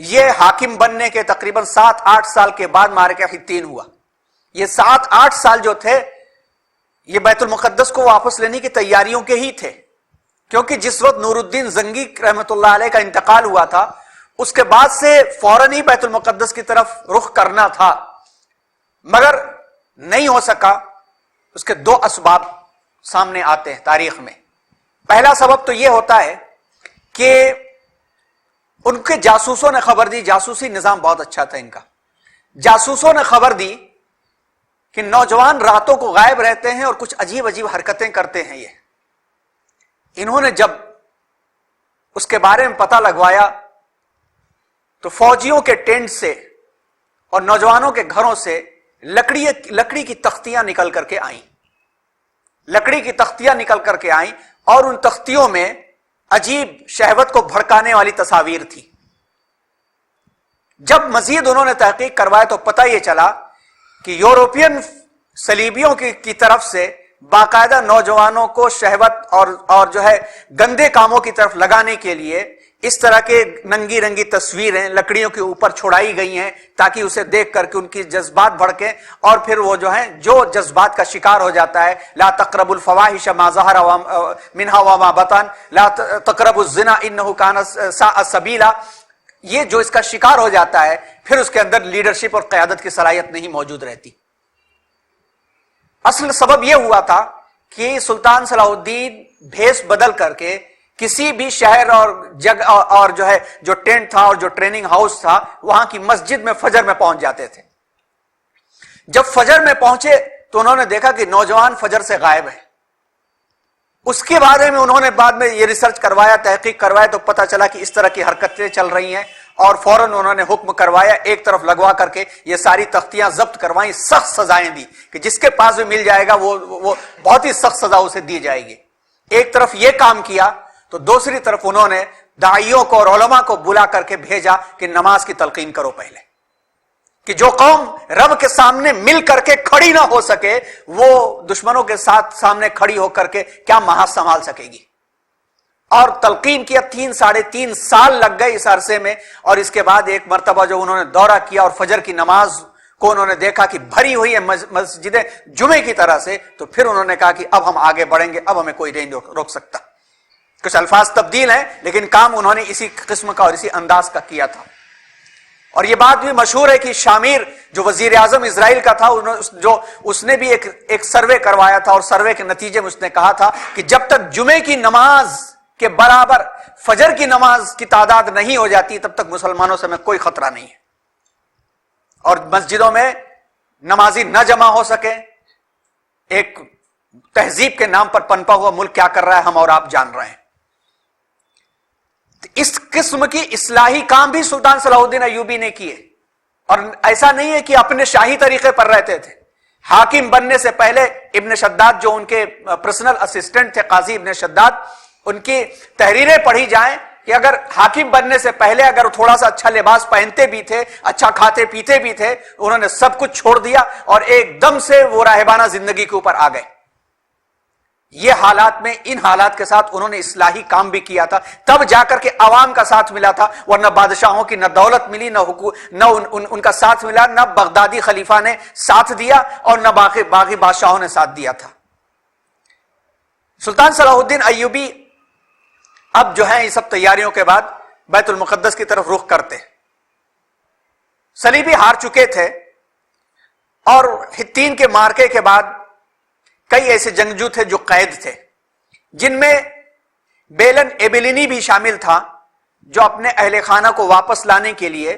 Speaker 2: یہ حاکم بننے کے تقریباً 7-8 سال کے بعد معرکہ حطین ہوا. یہ 7-8 سال جو تھے یہ بیت المقدس کو واپس لینے کی تیاریوں کے ہی تھے، کیونکہ جس وقت نور الدین زنگی رحمت اللہ علیہ کا انتقال ہوا تھا اس کے بعد سے فوراً ہی بیت المقدس کی طرف رخ کرنا تھا، مگر نہیں ہو سکا. اس کے دو اسباب سامنے آتے ہیں تاریخ میں. پہلا سبب تو یہ ہوتا ہے کہ ان کے جاسوسوں نے خبر دی، جاسوسی نظام بہت اچھا تھا ان کا. جاسوسوں نے خبر دی کہ نوجوان راتوں کو غائب رہتے ہیں اور کچھ عجیب عجیب حرکتیں کرتے ہیں. انہوں نے جب اس کے بارے میں پتہ لگوایا تو فوجیوں کے ٹینٹ سے اور نوجوانوں کے گھروں سے لکڑی کی تختیاں نکل کر کے آئیں. لکڑی کی تختیاں نکل کر کے آئیں اور ان تختیوں میں عجیب شہوت کو بھڑکانے والی تصاویر تھی. جب مزید انہوں نے تحقیق کروایا تو پتہ یہ چلا کہ یورپین صلیبیوں کی طرف سے باقاعدہ نوجوانوں کو شہوت اور جو ہے گندے کاموں کی طرف لگانے کے لیے اس طرح کے ننگی رنگی تصویریں لکڑیوں کے اوپر چھڑائی گئی ہیں تاکہ اسے دیکھ کر کے ان کی جذبات بھڑکیں اور پھر وہ جو ہیں جو جذبات کا شکار ہو جاتا ہے، لا تقربوا الفواحش ما ظہر منها وما بطن لا تقربوا الزنا انه كان ساء سبیلا، یہ جو اس کا شکار ہو جاتا ہے پھر اس کے اندر لیڈرشپ اور قیادت کی صلاحیت نہیں موجود رہتی. اصل سبب یہ ہوا تھا کہ سلطان صلاح الدین بھیس بدل کر کے کسی بھی شہر اور جگہ اور جو ہے جو ٹینٹ تھا اور جو ٹریننگ ہاؤس تھا وہاں کی مسجد میں فجر میں پہنچ جاتے تھے. جب فجر میں پہنچے تو انہوں نے دیکھا کہ نوجوان فجر سے غائب ہے. اس کے بارے میں انہوں نے بعد میں یہ ریسرچ کروایا، تحقیق کروایا تو پتا چلا کہ اس طرح کی حرکتیں چل رہی ہیں اور فوراً انہوں نے حکم کروایا، ایک طرف لگوا کر کے یہ ساری تختیاں ضبط کروائیں، سخت سزائیں دی کہ جس کے پاس بھی مل جائے گا وہ بہت ہی سخت سزا اسے دی جائے گی. ایک طرف یہ کام کیا تو دوسری طرف انہوں نے داعیوں کو اور علماء کو بلا کر کے بھیجا کہ نماز کی تلقین کرو پہلے، کہ جو قوم رب کے سامنے مل کر کے کھڑی نہ ہو سکے وہ دشمنوں کے ساتھ سامنے کھڑی ہو کر کے کیا محاذ سنبھال سکے گی. اور تلقین کیا، 3-3.5 سال لگ گئے اس عرصے میں. اور اس کے بعد ایک مرتبہ جو انہوں نے دورہ کیا اور فجر کی نماز کو انہوں نے دیکھا کہ بھری ہوئی ہے مسجد جمعے کی طرح سے، تو پھر انہوں نے کہا کہ اب ہم آگے بڑھیں گے، اب ہمیں کوئی نہیں روک سکتا. کچھ الفاظ تبدیل ہیں لیکن کام انہوں نے اسی قسم کا اور اسی انداز کا کیا تھا. اور یہ بات بھی مشہور ہے کہ شامیر جو وزیر اعظم اسرائیل کا تھا اس نے بھی ایک سروے کروایا تھا اور سروے کے نتیجے میں اس نے کہا تھا کہ جب تک جمعے کی نماز کے برابر فجر کی نماز کی تعداد نہیں ہو جاتی تب تک مسلمانوں سے میں کوئی خطرہ نہیں ہے. اور مسجدوں میں نمازی نہ جمع ہو سکے، ایک تہذیب کے نام پر پنپا ہوا ملک کیا کر رہا ہے ہم اور آپ جان رہے ہیں. اس قسم کی اصلاحی کام بھی سلطان صلاح الدین ایوبی نے کیے. اور ایسا نہیں ہے کہ اپنے شاہی طریقے پر رہتے تھے. حاکم بننے سے پہلے ابن شداد جو ان کے پرسنل اسسٹنٹ تھے، قاضی ابن شداد، ان کی تحریریں پڑھی جائیں کہ اگر حاکم بننے سے پہلے اگر تھوڑا سا اچھا لباس پہنتے بھی تھے، اچھا کھاتے پیتے بھی تھے، انہوں نے سب کچھ چھوڑ دیا اور ایک دم سے وہ راہبانہ زندگی کے اوپر آ گئے. یہ حالات میں ان حالات کے ساتھ انہوں نے اصلاحی کام بھی کیا تھا، تب جا کر کے عوام کا ساتھ ملا تھا، ورنہ بادشاہوں کی نہ دولت ملی، نہ ان کا ساتھ ملا، نہ بغدادی خلیفہ نے ساتھ دیا اور نہ باقی بادشاہوں نے ساتھ دیا تھا۔ سلطان صلاح الدین ایوبی اب جو ہے یہ سب تیاریوں کے بعد بیت المقدس کی طرف رخ کرتے، صلیبی ہار چکے تھے اور حطین کے مارکے کے بعد کئی ایسے جنگجو تھے جو قید تھے، جن میں بیلن ایبلینی بھی شامل تھا، جو اپنے اہل خانہ کو واپس لانے کے لیے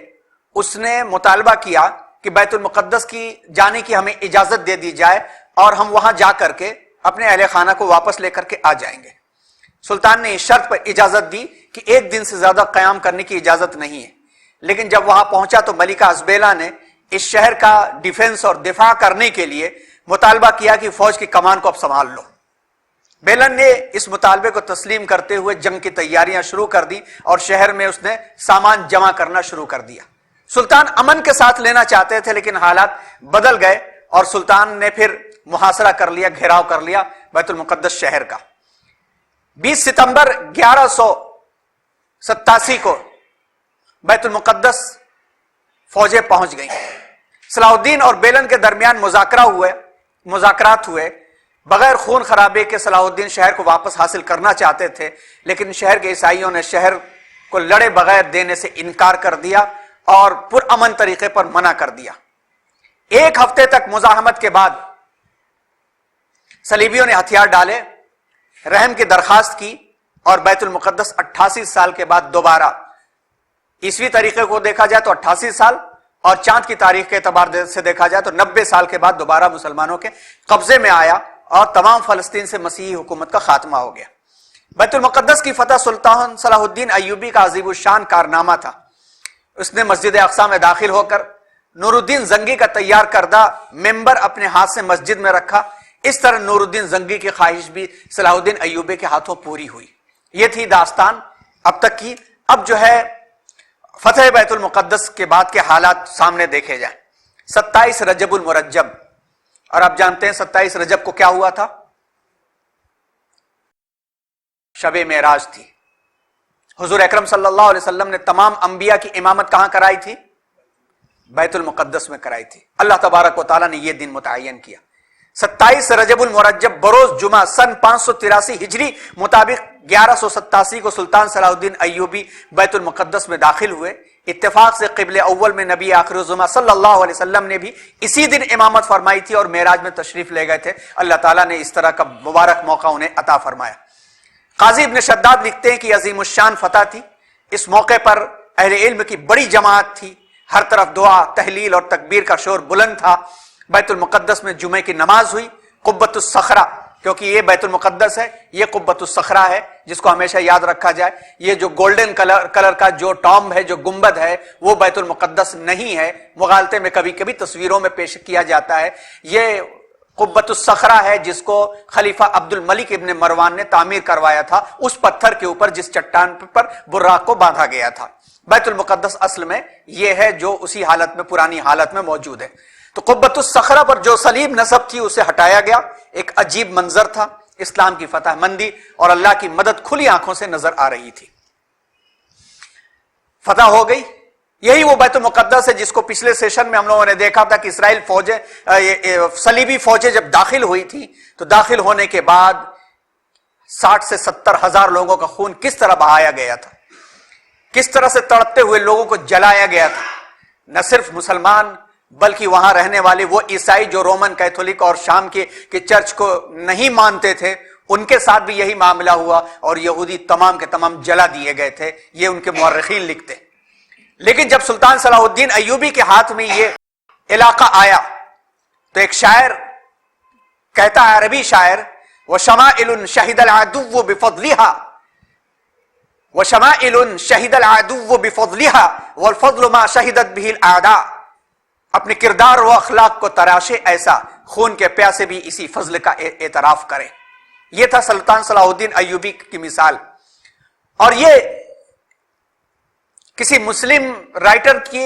Speaker 2: اس نے مطالبہ کیا کہ بیت المقدس کی جانے کی ہمیں اجازت دے دی جائے اور ہم وہاں جا کر کے اپنے اہل خانہ کو واپس لے کر کے آ جائیں گے۔ سلطان نے اس شرط پر اجازت دی کہ 1 دن سے زیادہ قیام کرنے کی اجازت نہیں ہے، لیکن جب وہاں پہنچا تو ملکہ ازبیلا نے اس شہر کا ڈیفنس اور دفاع کرنے کے لیے مطالبہ کیا کہ فوج کی کمان کو اب سنبھال لو۔ بیلن نے اس مطالبے کو تسلیم کرتے ہوئے جنگ کی تیاریاں شروع کر دی اور شہر میں اس نے سامان جمع کرنا شروع کر دیا۔ سلطان امن کے ساتھ لینا چاہتے تھے، لیکن حالات بدل گئے اور سلطان نے پھر محاصرہ کر لیا، گھیراؤ کر لیا بیت المقدس شہر کا۔ 20 ستمبر 1187 کو بیت المقدس فوجیں پہنچ گئیں۔ صلاح الدین اور بیلن کے درمیان مذاکرات ہوئے۔ بغیر خون خرابے کے صلاح الدین شہر کو واپس حاصل کرنا چاہتے تھے، لیکن شہر کے عیسائیوں نے شہر کو لڑے بغیر دینے سے انکار کر دیا اور پرامن طریقے پر منع کر دیا۔ 1 ہفتے تک مزاحمت کے بعد صلیبیوں نے ہتھیار ڈالے، رحم کی درخواست کی اور بیت المقدس 88 سال کے بعد دوبارہ، عیسوی طریقے کو دیکھا جائے تو 88 سال اور چاند کی تاریخ کے اعتبار سے دیکھا جائے تو 90 سال کے بعد دوبارہ مسلمانوں کے قبضے میں آیا اور تمام فلسطین سے مسیحی حکومت کا خاتمہ ہو گیا۔ بیت المقدس کی فتح سلطان صلاح الدین ایوبی کا عظیم الشان کارنامہ تھا۔ اس نے مسجد اقصی میں داخل ہو کر نور الدین زنگی کا تیار کردہ ممبر اپنے ہاتھ سے مسجد میں رکھا۔ اس طرح نور الدین زنگی کی خواہش بھی صلاح الدین ایوبی کے ہاتھوں پوری ہوئی۔ یہ تھی داستان اب تک کی۔ اب جو ہے فتح بیت المقدس کے بعد کے حالات سامنے دیکھے جائیں۔ 27 رجب المرجب، اور آپ جانتے ہیں 27 رجب کو کیا ہوا تھا؟ شب معراج تھی۔ حضور اکرم صلی اللہ علیہ وسلم نے تمام انبیاء کی امامت کہاں کرائی تھی؟ بیت المقدس میں کرائی تھی۔ اللہ تبارک و تعالیٰ نے یہ دن متعین کیا۔ 27 رجب المرجب بروز جمعہ سن 583 ہجری مطابق 1187 کو سلطان صلاح الدین ایوبی بیت المقدس میں داخل ہوئے۔ اتفاق سے قبل اول میں نبی آخر الزماں صلی اللہ علیہ وسلم نے بھی اسی دن امامت فرمائی تھی اور معراج میں تشریف لے گئے تھے۔ اللہ تعالیٰ نے اس طرح کا مبارک موقع انہیں عطا فرمایا۔ قاضی ابن شداد لکھتے ہیں کہ عظیم الشان فتح تھی۔ اس موقع پر اہل علم کی بڑی جماعت تھی، ہر طرف دعا، تحلیل اور تکبیر کا شور بلند تھا۔ بیت المقدس میں جمعے کی نماز ہوئی۔ قبۃ الصخرہ، کیونکہ یہ بیت المقدس ہے، یہ قبۃ الصخرہ ہے جس کو ہمیشہ یاد رکھا جائے۔ یہ جو گولڈن کلر کا جو ٹامب ہے، جو گنبد ہے، وہ بیت المقدس نہیں ہے، مغالطے میں کبھی کبھی تصویروں میں پیش کیا جاتا ہے۔ یہ قبۃ الصخرہ ہے جس کو خلیفہ عبد الملک ابن مروان نے تعمیر کروایا تھا، اس پتھر کے اوپر جس چٹان پر براق کو باندھا گیا تھا۔ بیت المقدس اصل میں یہ ہے جو اسی حالت میں، پرانی حالت میں موجود ہے۔ تو قبۃ الصخرہ پر جو صلیب نصب تھی اسے ہٹایا گیا۔ ایک عجیب منظر تھا، اسلام کی فتح مندی اور اللہ کی مدد کھلی آنکھوں سے نظر آ رہی تھی۔ فتح ہو گئی۔ یہی وہ بیت المقدس ہے جس کو پچھلے سیشن میں ہم لوگوں نے دیکھا تھا کہ اسرائیل فوجیں، صلیبی فوجیں جب داخل ہوئی تھی تو داخل ہونے کے بعد 60 سے 70 ہزار لوگوں کا خون کس طرح بہایا گیا تھا، کس طرح سے تڑپتے ہوئے لوگوں کو جلایا گیا تھا۔ نہ صرف مسلمان بلکہ وہاں رہنے والے وہ عیسائی جو رومن کیتھولک اور شام کے چرچ کو نہیں مانتے تھے، ان کے ساتھ بھی یہی معاملہ ہوا اور یہودی تمام کے تمام جلا دیے گئے تھے۔ یہ ان کے مورخین لکھتے۔ لیکن جب سلطان صلاح الدین ایوبی کے ہاتھ میں یہ علاقہ آیا تو ایک شاعر کہتا ہے، عربی شاعر، وَشَمَائِلٌ شَهِدَ الْعَدُوُّ بِفَضْلِهَا وَشَمَائِلٌ شَهِدَ الْعَدُوُّ بِفَضْلِهَا وَالْفَضْلُ مَا شَهِدَتْ بِهِ الْأَعْدَاءُ۔ اپنے کردار و اخلاق کو تراشے ایسا، خون کے پیاسے بھی اسی فضل کا اعتراف کرے۔ یہ تھا سلطان صلاح الدین ایوبی کی مثال۔ اور یہ کسی مسلم رائٹر کے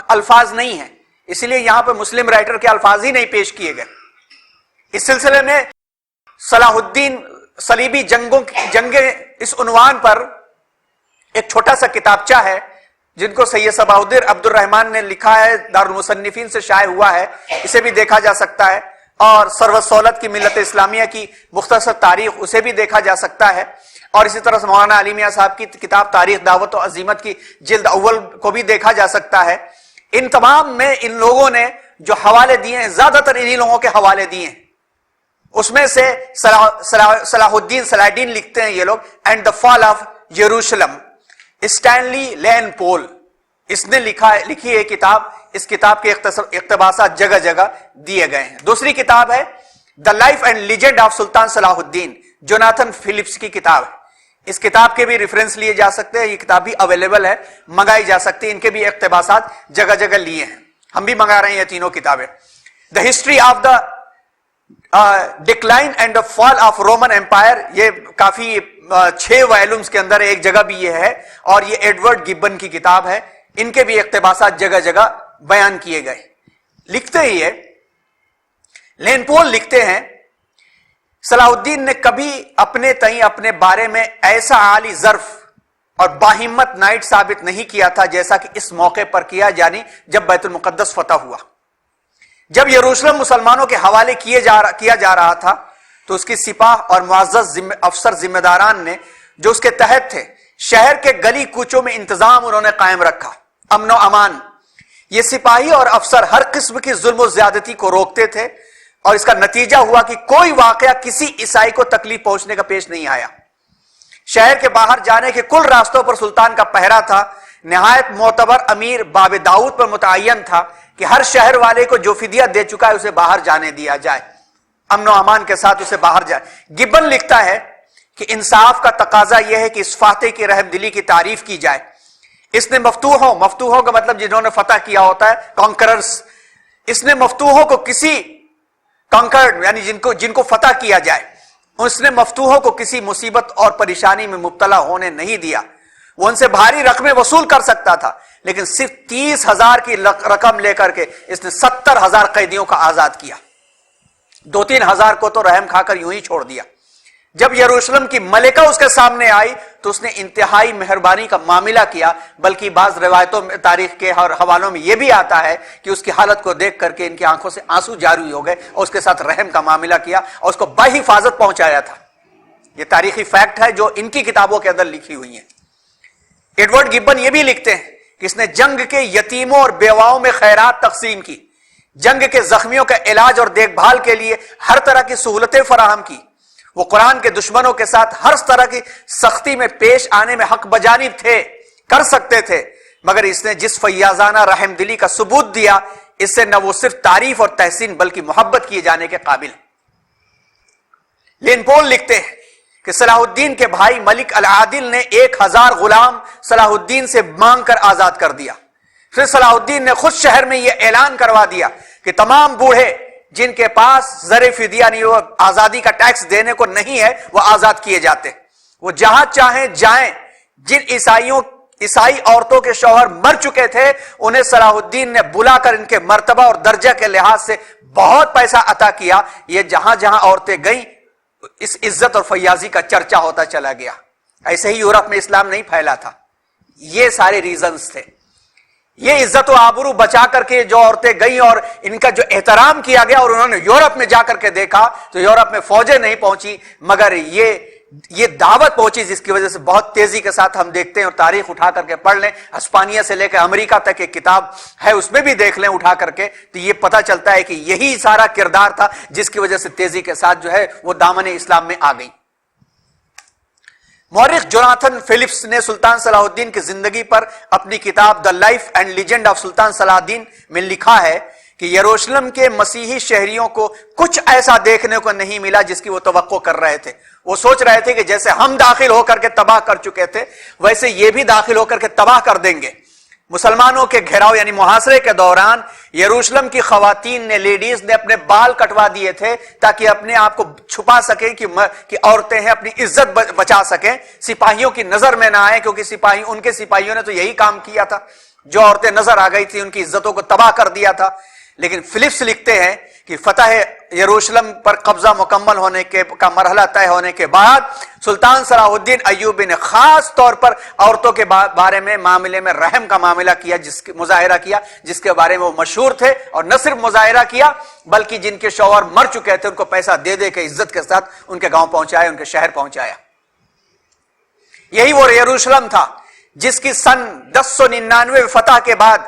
Speaker 2: الفاظ نہیں ہیں، اس لیے یہاں پہ مسلم رائٹر کے الفاظ ہی نہیں پیش کیے گئے۔ اس سلسلے میں صلاح الدین صلیبی جنگیں اس عنوان پر ایک چھوٹا سا کتابچہ ہے جن کو سید صباح الدین عبد الرحمان نے لکھا ہے، دارالمصنفین سے شائع ہوا ہے، اسے بھی دیکھا جا سکتا ہے، اور ثروت سولت کی ملت اسلامیہ کی مختصر تاریخ اسے بھی دیکھا جا سکتا ہے، اور اسی طرح سے مولانا علی میاں صاحب کی کتاب تاریخ دعوت و عزیمت کی جلد اول کو بھی دیکھا جا سکتا ہے۔ ان تمام میں ان لوگوں نے جو حوالے دیے ہیں زیادہ تر انہی لوگوں کے حوالے دیے ہیں۔ اس میں سے صلاح الدین لکھتے ہیں یہ لوگ and the fall of Jerusalem, Stanley Lane Poole اس نے لکھی ہے کتاب، اس کتاب کے اقتباسات جگہ جگہ دیے گئے ہیں۔ دوسری کتاب ہے the life and legend of Sultan Salahuddin, Jonathan flips کی کتاب ہے۔ اس کتاب کے بھی ریفرنس لیے جا سکتے ہیں، یہ کتاب بھی اویلیبل ہے، منگائی جا سکتی ہے، ان کے بھی اقتباسات جگہ جگہ لیے ہیں، ہم بھی منگا رہے ہیں یہ تینوں کتابیں۔ The history of the decline and fall of Roman Empire, یہ کافی 6 وائلومز کے اندر ایک جگہ بھی یہ ہے، اور یہ ایڈورڈ گبن کی کتاب ہے، ان کے بھی اقتباسات جگہ جگہ بیان کیے گئے۔ لکھتے ہی ہے لین پول لکھتے ہیں صلاح الدین نے کبھی اپنے تئیں اپنے بارے میں ایسا عالی ظرف اور باہمت نائٹ ثابت نہیں کیا تھا جیسا کہ اس موقع پر کیا، یعنی جب بیت المقدس فتح ہوا۔ جب یروشلم مسلمانوں کے حوالے کیا جا رہا تھا تو اس کی سپاہ اور معزز افسر ذمہ داران نے جو اس کے تحت تھے، شہر کے گلی کوچوں میں انتظام انہوں نے قائم رکھا، امن و امان۔ یہ سپاہی اور افسر ہر قسم کی ظلم و زیادتی کو روکتے تھے، اور اس کا نتیجہ ہوا کہ کوئی واقعہ کسی عیسائی کو تکلیف پہنچنے کا پیش نہیں آیا۔ شہر کے باہر جانے کے کل راستوں پر سلطان کا پہرا تھا۔ نہایت معتبر امیر باب داؤد پر متعین تھا کہ ہر شہر والے کو جو فدیہ دے چکا ہے اسے باہر جانے دیا جائے، امن و امان کے ساتھ اسے باہر جائے۔ گبن لکھتا ہے کہ انصاف کا تقاضا یہ ہے کہ اس فاتح کی رحم دلی کی تعریف کی جائے۔ اس نے مفتوحوں کا مطلب جنہوں نے فتح کیا ہوتا ہے، کانکررز، اس نے مفتوحوں کو کسی کانکرڈ یعنی جن کو فتح کیا جائے، اس نے مفتوحوں کو کسی مصیبت اور پریشانی میں مبتلا ہونے نہیں دیا۔ وہ ان سے بھاری رقمیں وصول کر سکتا تھا، لیکن صرف 30,000 کی رقم لے کر کے اس نے 70,000 قیدیوں کا آزاد کیا، 2-3 ہزار کو تو رحم کھا کر یوں ہی چھوڑ دیا۔ جب یروشلم کی ملکہ اس کے سامنے آئی تو اس نے انتہائی مہربانی کا معاملہ کیا، بلکہ بعض روایتوں میں تاریخ کے اور حوالوں میں یہ بھی آتا ہے کہ اس کی حالت کو دیکھ کر کے ان کی آنکھوں سے آنسو جاری ہو گئے اور اس کے ساتھ رحم کا معاملہ کیا اور اس کو بحفاظت پہنچایا تھا۔ یہ تاریخی فیکٹ ہے جو ان کی کتابوں کے اندر لکھی ہوئی ہیں۔ ایڈورڈ گبن یہ بھی لکھتے ہیں کہ اس نے جنگ کے یتیموں اور بیواؤں میں خیرات تقسیم کی، جنگ کے زخمیوں کا علاج اور دیکھ بھال کے لیے ہر طرح کی سہولتیں فراہم کی۔ وہ قرآن کے دشمنوں کے ساتھ ہر طرح کی سختی میں پیش آنے میں حق بجانب تھے، کر سکتے تھے، مگر اس نے جس فیاضانہ رحم دلی کا ثبوت دیا، اس سے نہ وہ صرف تعریف اور تحسین بلکہ محبت کیے جانے کے قابل ہے۔ لین پول لکھتے ہیں کہ صلاح الدین کے بھائی ملک العادل نے 1000 غلام صلاح الدین سے مانگ کر آزاد کر دیا۔ پھر صلاح الدین نے خود شہر میں یہ اعلان کروا دیا کہ تمام بوڑھے جن کے پاس زر فدیہ یعنی وہ آزادی کا ٹیکس دینے کو نہیں ہے وہ آزاد کیے جاتے، وہ جہاں چاہیں جائیں۔ جن عیسائی عورتوں کے شوہر مر چکے تھے انہیں صلاح الدین نے بلا کر ان کے مرتبہ اور درجہ کے لحاظ سے بہت پیسہ عطا کیا۔ یہ جہاں جہاں عورتیں گئیں اس عزت اور فیاضی کا چرچا ہوتا چلا گیا۔ ایسے ہی یورپ میں اسلام نہیں پھیلا تھا، یہ سارے ریزنز تھے۔ یہ عزت و آبرو بچا کر کے جو عورتیں گئیں اور ان کا جو احترام کیا گیا، اور انہوں نے یورپ میں جا کر کے دیکھا تو یورپ میں فوجیں نہیں پہنچی مگر یہ دعوت پہنچی، جس کی وجہ سے بہت تیزی کے ساتھ ہم دیکھتے ہیں، اور تاریخ اٹھا کر کے پڑھ لیں، ہسپانیہ سے لے کے امریکہ تک ایک کتاب ہے اس میں بھی دیکھ لیں اٹھا کر کے، تو یہ پتہ چلتا ہے کہ یہی سارا کردار تھا جس کی وجہ سے تیزی کے ساتھ جو ہے وہ دامن اسلام میں آ گئی۔ مورخ جوناتھن فلپس نے سلطان صلاح الدین کی زندگی پر اپنی کتاب the life and legend of Sultan Salahuddin میں لکھا ہے کہ یروشلم کے مسیحی شہریوں کو کچھ ایسا دیکھنے کو نہیں ملا جس کی وہ توقع کر رہے تھے۔ وہ سوچ رہے تھے کہ جیسے ہم داخل ہو کر کے تباہ کر چکے تھے ویسے یہ بھی داخل ہو کر کے تباہ کر دیں گے۔ مسلمانوں کے گھیراؤ یعنی محاصرے کے دوران یروشلم کی خواتین نے، لیڈیز نے اپنے بال کٹوا دیے تھے تاکہ اپنے آپ کو چھپا سکیں کہ عورتیں ہیں، اپنی عزت بچا سکیں، سپاہیوں کی نظر میں نہ آئے، کیونکہ ان کے سپاہیوں نے تو یہی کام کیا تھا، جو عورتیں نظر آ گئی تھی ان کی عزتوں کو تباہ کر دیا تھا۔ لیکن فلپس لکھتے ہیں کہ فتح یروشلم پر قبضہ مکمل ہونے کا مرحلہ طے ہونے کے بعد سلطان صلاح الدین ایوبی نے خاص طور پر عورتوں کے بارے میں معاملے میں رحم کا معاملہ کیا، مظاہرہ کیا، جس کے بارے میں وہ مشہور تھے، اور نہ صرف مظاہرہ کیا بلکہ جن کے شوہر مر چکے تھے ان کو پیسہ دے دے کے عزت کے ساتھ ان کے گاؤں پہنچایا، ان کے شہر پہنچایا۔ یہی وہ یروشلم تھا جس کی سن 1099 فتح کے بعد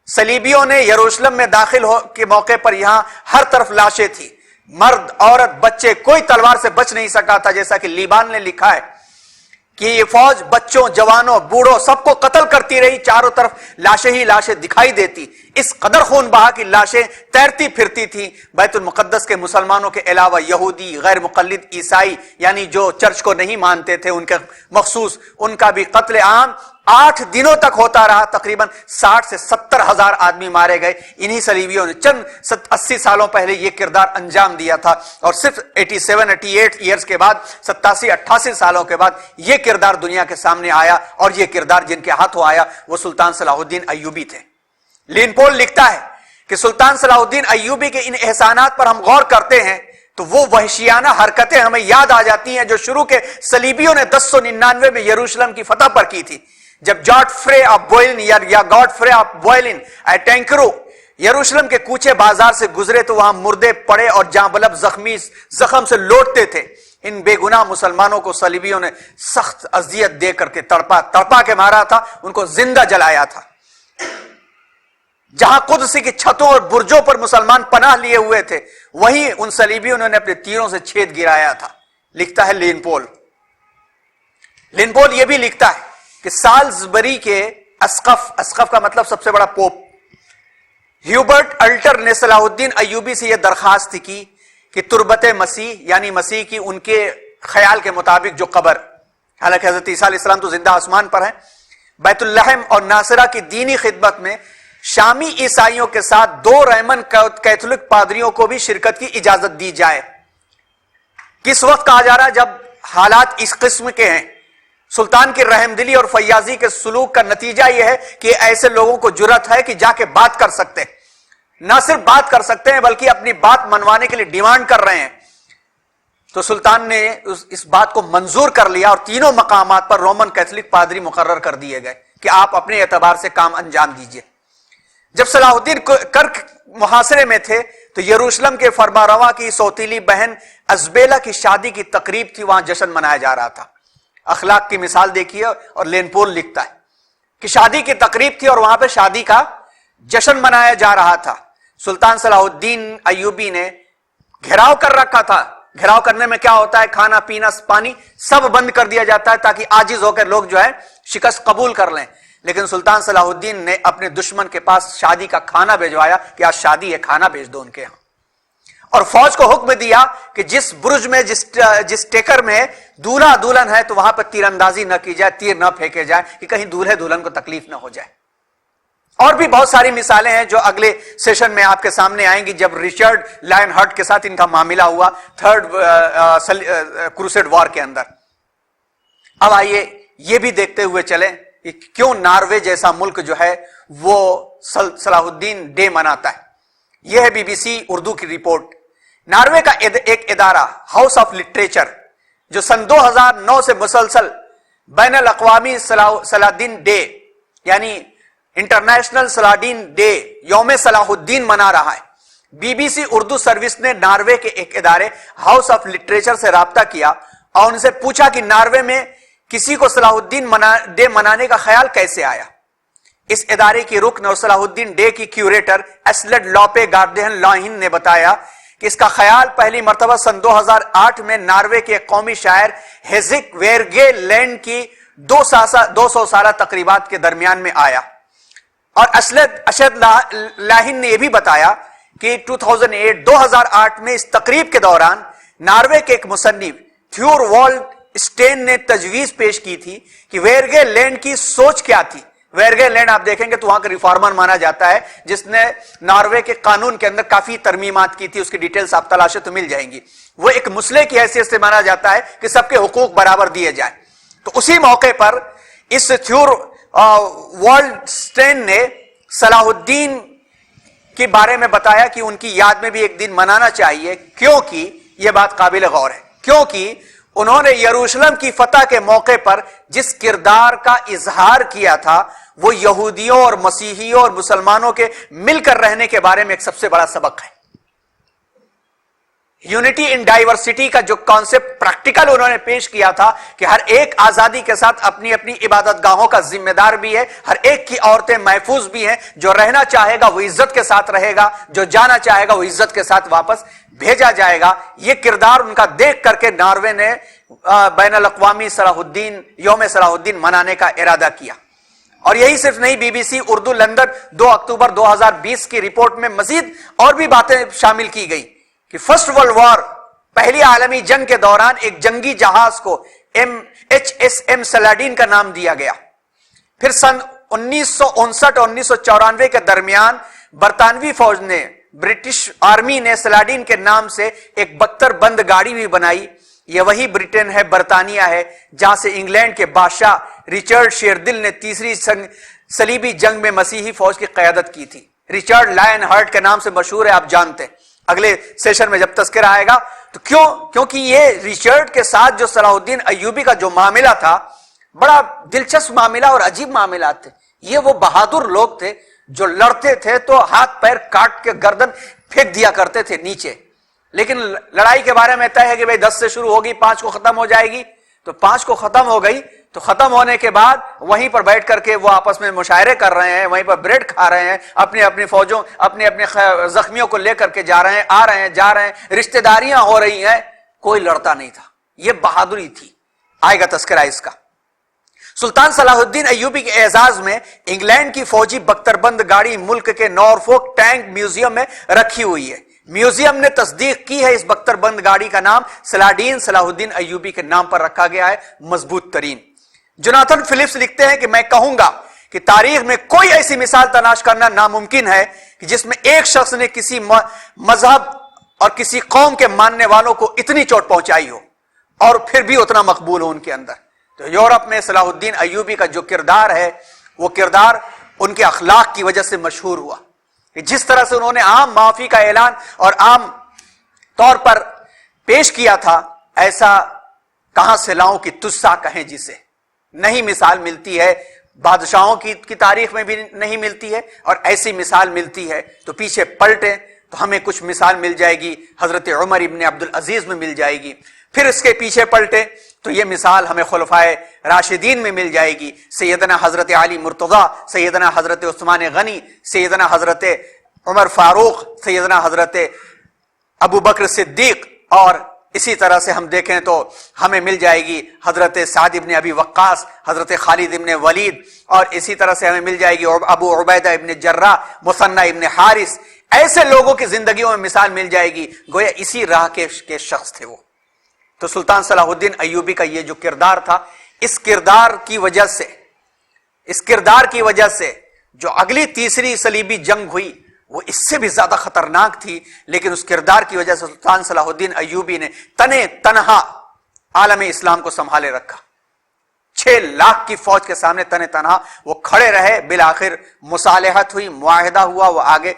Speaker 2: صلیبیوں نے یروشلم میں داخل ہو کے موقع پر یہاں ہر طرف لاشیں تھی، مرد، عورت، بچے، کوئی تلوار سے بچ نہیں سکا تھا، جیسا کہ لیبان نے لکھا ہے کہ یہ فوج بچوں، جوانوں، بوڑھوں سب کو قتل کرتی رہی، چاروں طرف لاشیں ہی لاشیں دکھائی دیتی، اس قدر خون بہا کی لاشیں تیرتی پھرتی تھیں۔ بیت المقدس کے مسلمانوں کے علاوہ یہودی، غیر مقلد عیسائی یعنی جو چرچ کو نہیں مانتے تھے ان کے مخصوص، ان کا بھی قتل عام 8 دنوں تک ہوتا رہا، تقریباً 60 سے 70 ہزار آدمی مارے گئے۔ انہی صلیبیوں نے چند 80 سالوں پہلے یہ کردار انجام دیا تھا، اور صرف 87-88 ایئرز کے بعد، 87-88 سالوں کے بعد یہ کردار دنیا کے سامنے آیا، اور یہ کردار جن کے ہاتھوں آیا وہ سلطان صلاح الدین ایوبی تھے۔ لین پول لکھتا ہے کہ سلطان صلاح الدین ایوبی کے ان احسانات پر ہم غور کرتے ہیں تو وہ وحشیانہ حرکتیں ہمیں یاد آ جاتی ہیں جو شروع کے صلیبیوں نے 1099 میں یروشلم کی فتح پر کی تھی، جب گاڈفرے آف بوئلن ٹینکرو یروشلم کے کوچے بازار سے گزرے تو وہاں مردے پڑے اور جاں بلب زخم سے لوٹتے تھے۔ ان بے گناہ مسلمانوں کو صلیبیوں نے سخت اذیت دے کر کے تڑپا کے مارا تھا، ان کو زندہ جلایا تھا۔ جہاں قدس کی چھتوں اور برجوں پر مسلمان پناہ لیے ہوئے تھے وہیں ان صلیبیوں نے اپنے تیروں سے چھید گرایا تھا، لکھتا ہے لین پول۔ لین پول یہ بھی لکھتا ہے کہ سالزبری کے اسقف کا مطلب سب سے بڑا پوپ ہیوبرٹ الٹر نے صلاح الدین ایوبی سے یہ درخواست کی کہ تربت مسیح یعنی مسیح کی ان کے خیال کے مطابق جو قبر، حالانکہ حضرت عیسیٰ علیہ السلام تو زندہ آسمان پر ہیں، بیت اللحم اور ناصرہ کی دینی خدمت میں شامی عیسائیوں کے ساتھ 2 رومن کیتھولک پادریوں کو بھی شرکت کی اجازت دی جائے۔ کس وقت کہا جا رہا ہے؟ جب حالات اس قسم کے ہیں۔ سلطان کی رحمدلی اور فیاضی کے سلوک کا نتیجہ یہ ہے کہ ایسے لوگوں کو جرأت ہے کہ جا کے بات کر سکتے ہیں، نہ صرف بات کر سکتے ہیں بلکہ اپنی بات منوانے کے لیے ڈیمانڈ کر رہے ہیں۔ تو سلطان نے اس بات کو منظور کر لیا اور تینوں مقامات پر رومن کیتھولک پادری مقرر کر دیے گئے کہ آپ اپنے اعتبار سے کام انجام دیجئے۔ جب صلاح الدین کرک محاصرے میں تھے تو یروشلم کے فرمانروا کی سوتیلی بہن ازبیلا کی شادی کی تقریب تھی، وہاں جشن منایا جا رہا تھا۔ اخلاق کی مثال دیکھیے، اور لین پول لکھتا ہے کہ شادی کی تقریب تھی اور وہاں پہ شادی کا جشن منایا جا رہا تھا۔ سلطان صلاح الدین ایوبی نے گھیراؤ کر رکھا تھا۔ گھیراؤ کرنے میں کیا ہوتا ہے؟ کھانا پینا پانی سب بند کر دیا جاتا ہے تاکہ عاجز ہو کر لوگ جو ہے شکست قبول کر لیں، لیکن سلطان صلاح الدین نے اپنے دشمن کے پاس شادی کا کھانا بھیجوایا کہ آج شادی ہے، کھانا بھیج دو ان کے یہاں، اور فوج کو حکم دیا کہ جس برج میں جس ٹیکر میں دولہا دلہن ہے تو وہاں پر تیر اندازی نہ کی جائے، تیر نہ پھینکے جائے کہ کہیں دولہے دلہن کو تکلیف نہ ہو جائے۔ اور بھی بہت ساری مثالیں ہیں جو اگلے سیشن میں آپ کے سامنے آئیں گی، جب ریچرڈ لائن ہارٹ کے ساتھ ان کا معاملہ ہوا 3rd کروسیڈ وار کے اندر۔ اب آئیے یہ بھی دیکھتے ہوئے چلیں کہ کیوں ناروے جیسا ملک جو ہے وہ صلاح الدین ڈے مناتا ہے۔ یہ ہے BBC اردو کی رپورٹ۔ ناروے کا ایک ادارہ ہاؤس آف لٹریچر جو سن 2009 سے مسلسل بین الاقوامی صلاح الدین ڈے یعنی انٹرنیشنل صلاح الدین ڈے، یوم صلاح الدین منا رہا ہے۔ BBC اردو سروس نے ناروے کے ایک ادارے ہاؤس آف لٹریچر سے رابطہ کیا اور ان سے پوچھا کہ ناروے میں کسی کو صلاح الدین ڈے منانے کا خیال کیسے آیا۔ اس ادارے کی رکن اور صلاح الدین ڈے کی کیوریٹر ایسلڈ لاپے گارڈین لاہن نے بتایا کہ اس کا خیال پہلی مرتبہ سن 2008 میں ناروے کے قومی شاعر ہیزک ویرگے لینڈ کی 200 سالہ تقریبات کے درمیان میں آیا، اور اشد لاہن نے یہ بھی بتایا کہ 2008 میں اس تقریب کے دوران ناروے کے ایک مصنف تھیور والڈ اسٹین نے تجویز پیش کی تھی کہ ویرگے لینڈ کی سوچ کیا تھی۔ ویرگے لینڈ آپ دیکھیں گے تو وہاں کا ریفارمر مانا جاتا ہے جس نے ناروے کے قانون کے اندر کافی ترمیمات کی تھی، اس کی ڈیٹیلز آپ تلاشیں تو مل جائیں گی۔ وہ ایک مسئلے کی حیثیت سے مانا جاتا ہے کہ سب کے حقوق برابر دیے جائیں۔ تو اسی موقع پر اس تھیور والڈ اسٹین نے صلاح الدین کے بارے میں بتایا کہ ان کی یاد میں بھی ایک دن منانا چاہیے، کیونکہ یہ بات قابل غور ہے، کیونکہ انہوں نے یروشلم کی فتح کے موقع پر جس کردار کا اظہار کیا تھا وہ یہودیوں اور مسیحیوں اور مسلمانوں کے مل کر رہنے کے بارے میں ایک سب سے بڑا سبق ہے۔ یونٹی ان ڈائیورسٹی کا جو کانسیپٹ پریکٹیکل انہوں نے پیش کیا تھا کہ ہر ایک آزادی کے ساتھ اپنی اپنی عبادت گاہوں کا ذمہ دار بھی ہے، ہر ایک کی عورتیں محفوظ بھی ہیں، جو رہنا چاہے گا وہ عزت کے ساتھ رہے گا، جو جانا چاہے گا وہ عزت کے ساتھ واپس بھیجا جائے گا، یہ کردار ان کا دیکھ کر کے ناروے نے بین الاقوامی یوم صلاح الدین منانے کا ارادہ کیا۔ اور یہی صرف نہیں، B B C Urdu London 2 اکتوبر 2020 کی رپورٹ میں مزید اور بھی باتیں شامل کی گئی کہ فرسٹ ورلڈ وار، پہلی عالمی جنگ کے دوران ایک جنگی جہاز کو HSM سلاڈین کا نام دیا گیا۔ پھر سن 1959 اور 1994 کے درمیان برطانوی فوج نے، برٹش آرمی نے سلاڈین کے نام سے ایک بختر بند گاڑی بھی بنائی۔ یہ وہی برٹن ہے، برطانیہ ہے، جہاں سے انگلینڈ کے بادشاہ رچرڈ شیردل نے تیسری صلیبی جنگ میں مسیحی فوج کی قیادت کی تھی۔ رچرڈ لائن ہارٹ کے نام سے مشہور ہے، آپ جانتے ہیں، اگلے سیشن میں جب تذکرہ آئے گا تو کیونکہ یہ رچرڈ کے ساتھ جو صلاح الدین ایوبی کا جو معاملہ تھا بڑا دلچسپ معاملہ اور عجیب معاملات تھے۔ یہ وہ بہادر لوگ تھے جو لڑتے تھے تو ہاتھ پیر کاٹ کے گردن پھینک دیا کرتے تھے نیچے، لیکن لڑائی کے بارے میں طے ہے کہ بھئی 10 سے شروع ہوگی، 5 کو ختم ہو جائے گی، تو 5 کو ختم ہو گئی تو ختم ہونے کے بعد وہیں پر بیٹھ کر کے وہ آپس میں مشاعرے کر رہے ہیں، وہیں پر بریڈ کھا رہے ہیں، اپنی اپنی فوجوں اپنے زخمیوں کو لے کر کے جا رہے ہیں، آ رہے ہیں، جا رہے ہیں، رشتہ داریاں ہو رہی ہیں، کوئی لڑتا نہیں تھا۔ یہ بہادری تھی، آئے گا تذکرہ اس کا۔ سلطان صلاح الدین ایوبی کے اعزاز میں انگلینڈ کی فوجی بختربند گاڑی ملک کے نارفولک ٹینک میوزیم میں رکھی ہوئی ہے۔ میوزیم نے تصدیق کی ہے اس بختربند گاڑی کا نام سلاڈین صلاح الدین ایوبی کے نام پر رکھا گیا ہے، مضبوط ترین۔ جوناتھن فلپس لکھتے ہیں کہ میں کہوں گا کہ تاریخ میں کوئی ایسی مثال تلاش کرنا ناممکن ہے کہ جس میں ایک شخص نے کسی مذہب اور کسی قوم کے ماننے والوں کو اتنی چوٹ پہنچائی ہو اور پھر بھی اتنا مقبول ہو ان کے اندر۔ تو یورپ میں صلاح الدین ایوبی کا جو کردار ہے وہ کردار ان کے اخلاق کی وجہ سے مشہور ہوا، کہ جس طرح سے انہوں نے عام معافی کا اعلان اور عام طور پر پیش کیا تھا، ایسا کہاں سے لاؤں کہ تجھ سا کہیں جسے، نہیں مثال ملتی ہے، بادشاہوں کی تاریخ میں بھی نہیں ملتی ہے، اور ایسی مثال ملتی ہے تو پیچھے پلٹیں تو ہمیں کچھ مثال مل جائے گی، حضرت عمر ابن عبدالعزیز میں مل جائے گی، پھر اس کے پیچھے پلٹیں تو یہ مثال ہمیں خلفائے راشدین میں مل جائے گی، سیدنا حضرت علی مرتضی، سیدنا حضرت عثمان غنی، سیدنا حضرت عمر فاروق، سیدنا حضرت ابو بکر صدیق، اور اسی طرح سے ہم دیکھیں تو ہمیں مل جائے گی حضرت سعد ابن ابی وقاص، حضرت خالد ابن ولید، اور اسی طرح سے ہمیں مل جائے گی ابو عبیدہ ابن جراح، مثنہ ابن حارث، ایسے لوگوں کی زندگیوں میں مثال مل جائے گی، گویا اسی راہ کے شخص تھے وہ۔ تو سلطان صلاح الدین ایوبی کا یہ جو کردار تھا، اس کردار کی وجہ سے جو اگلی تیسری صلیبی جنگ ہوئی وہ اس سے بھی زیادہ خطرناک تھی، لیکن اس کردار کی وجہ سے سلطان صلاح الدین ایوبی نے تنہا عالم اسلام کو سنبھالے رکھا۔ 6 لاکھ کی فوج کے سامنے تنہا وہ کھڑے رہے، بالآخر مصالحت ہوئی، معاہدہ ہوا، وہ آگے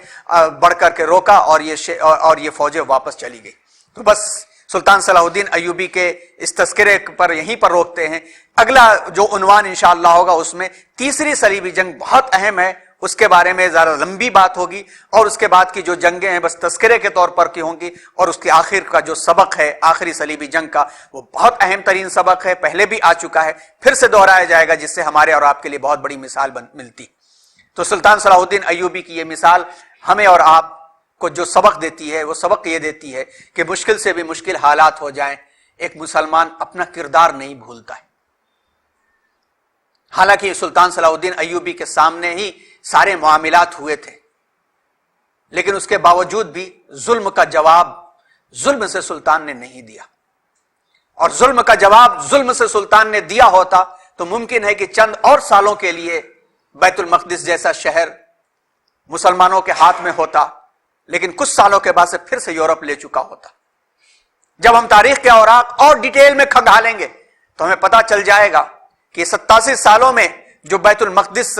Speaker 2: بڑھ کر کے روکا اور یہ فوجیں واپس چلی گئی۔ تو بس سلطان صلاح الدین ایوبی کے اس تذکرے پر یہیں پر روکتے ہیں۔ اگلا جو عنوان انشاءاللہ ہوگا اس میں تیسری صلیبی جنگ بہت اہم ہے، اس کے بارے میں ذرا لمبی بات ہوگی، اور اس کے بعد کی جو جنگیں ہیں بس تذکرے کے طور پر کی ہوں گی، اور اس کے آخر کا جو سبق ہے آخری صلیبی جنگ کا وہ بہت اہم ترین سبق ہے، پہلے بھی آ چکا ہے، پھر سے دہرایا جائے گا، جس سے ہمارے اور آپ کے لیے بہت بڑی مثال ملتی۔ تو سلطان صلاح الدین ایوبی کی یہ مثال ہمیں اور آپ کو جو سبق دیتی ہے وہ سبق یہ دیتی ہے کہ مشکل سے بھی مشکل حالات ہو جائیں، ایک مسلمان اپنا کردار نہیں بھولتا ہے۔ حالانکہ سلطان صلاح الدین ایوبی کے سامنے ہی سارے معاملات ہوئے تھے، لیکن اس کے باوجود بھی ظلم کا جواب ظلم سے سلطان نے نہیں دیا، اور ظلم کا جواب ظلم سے سلطان نے دیا ہوتا تو ممکن ہے کہ چند اور سالوں کے لیے بیت المقدس جیسا شہر مسلمانوں کے ہاتھ میں ہوتا، لیکن کچھ سالوں کے بعد سے پھر سے یورپ لے چکا ہوتا۔ جب ہم تاریخ کے اوراق اور ڈیٹیل میں کھنگالیں گے تو ہمیں پتہ چل جائے گا کہ 87 سالوں میں جو بیت المقدس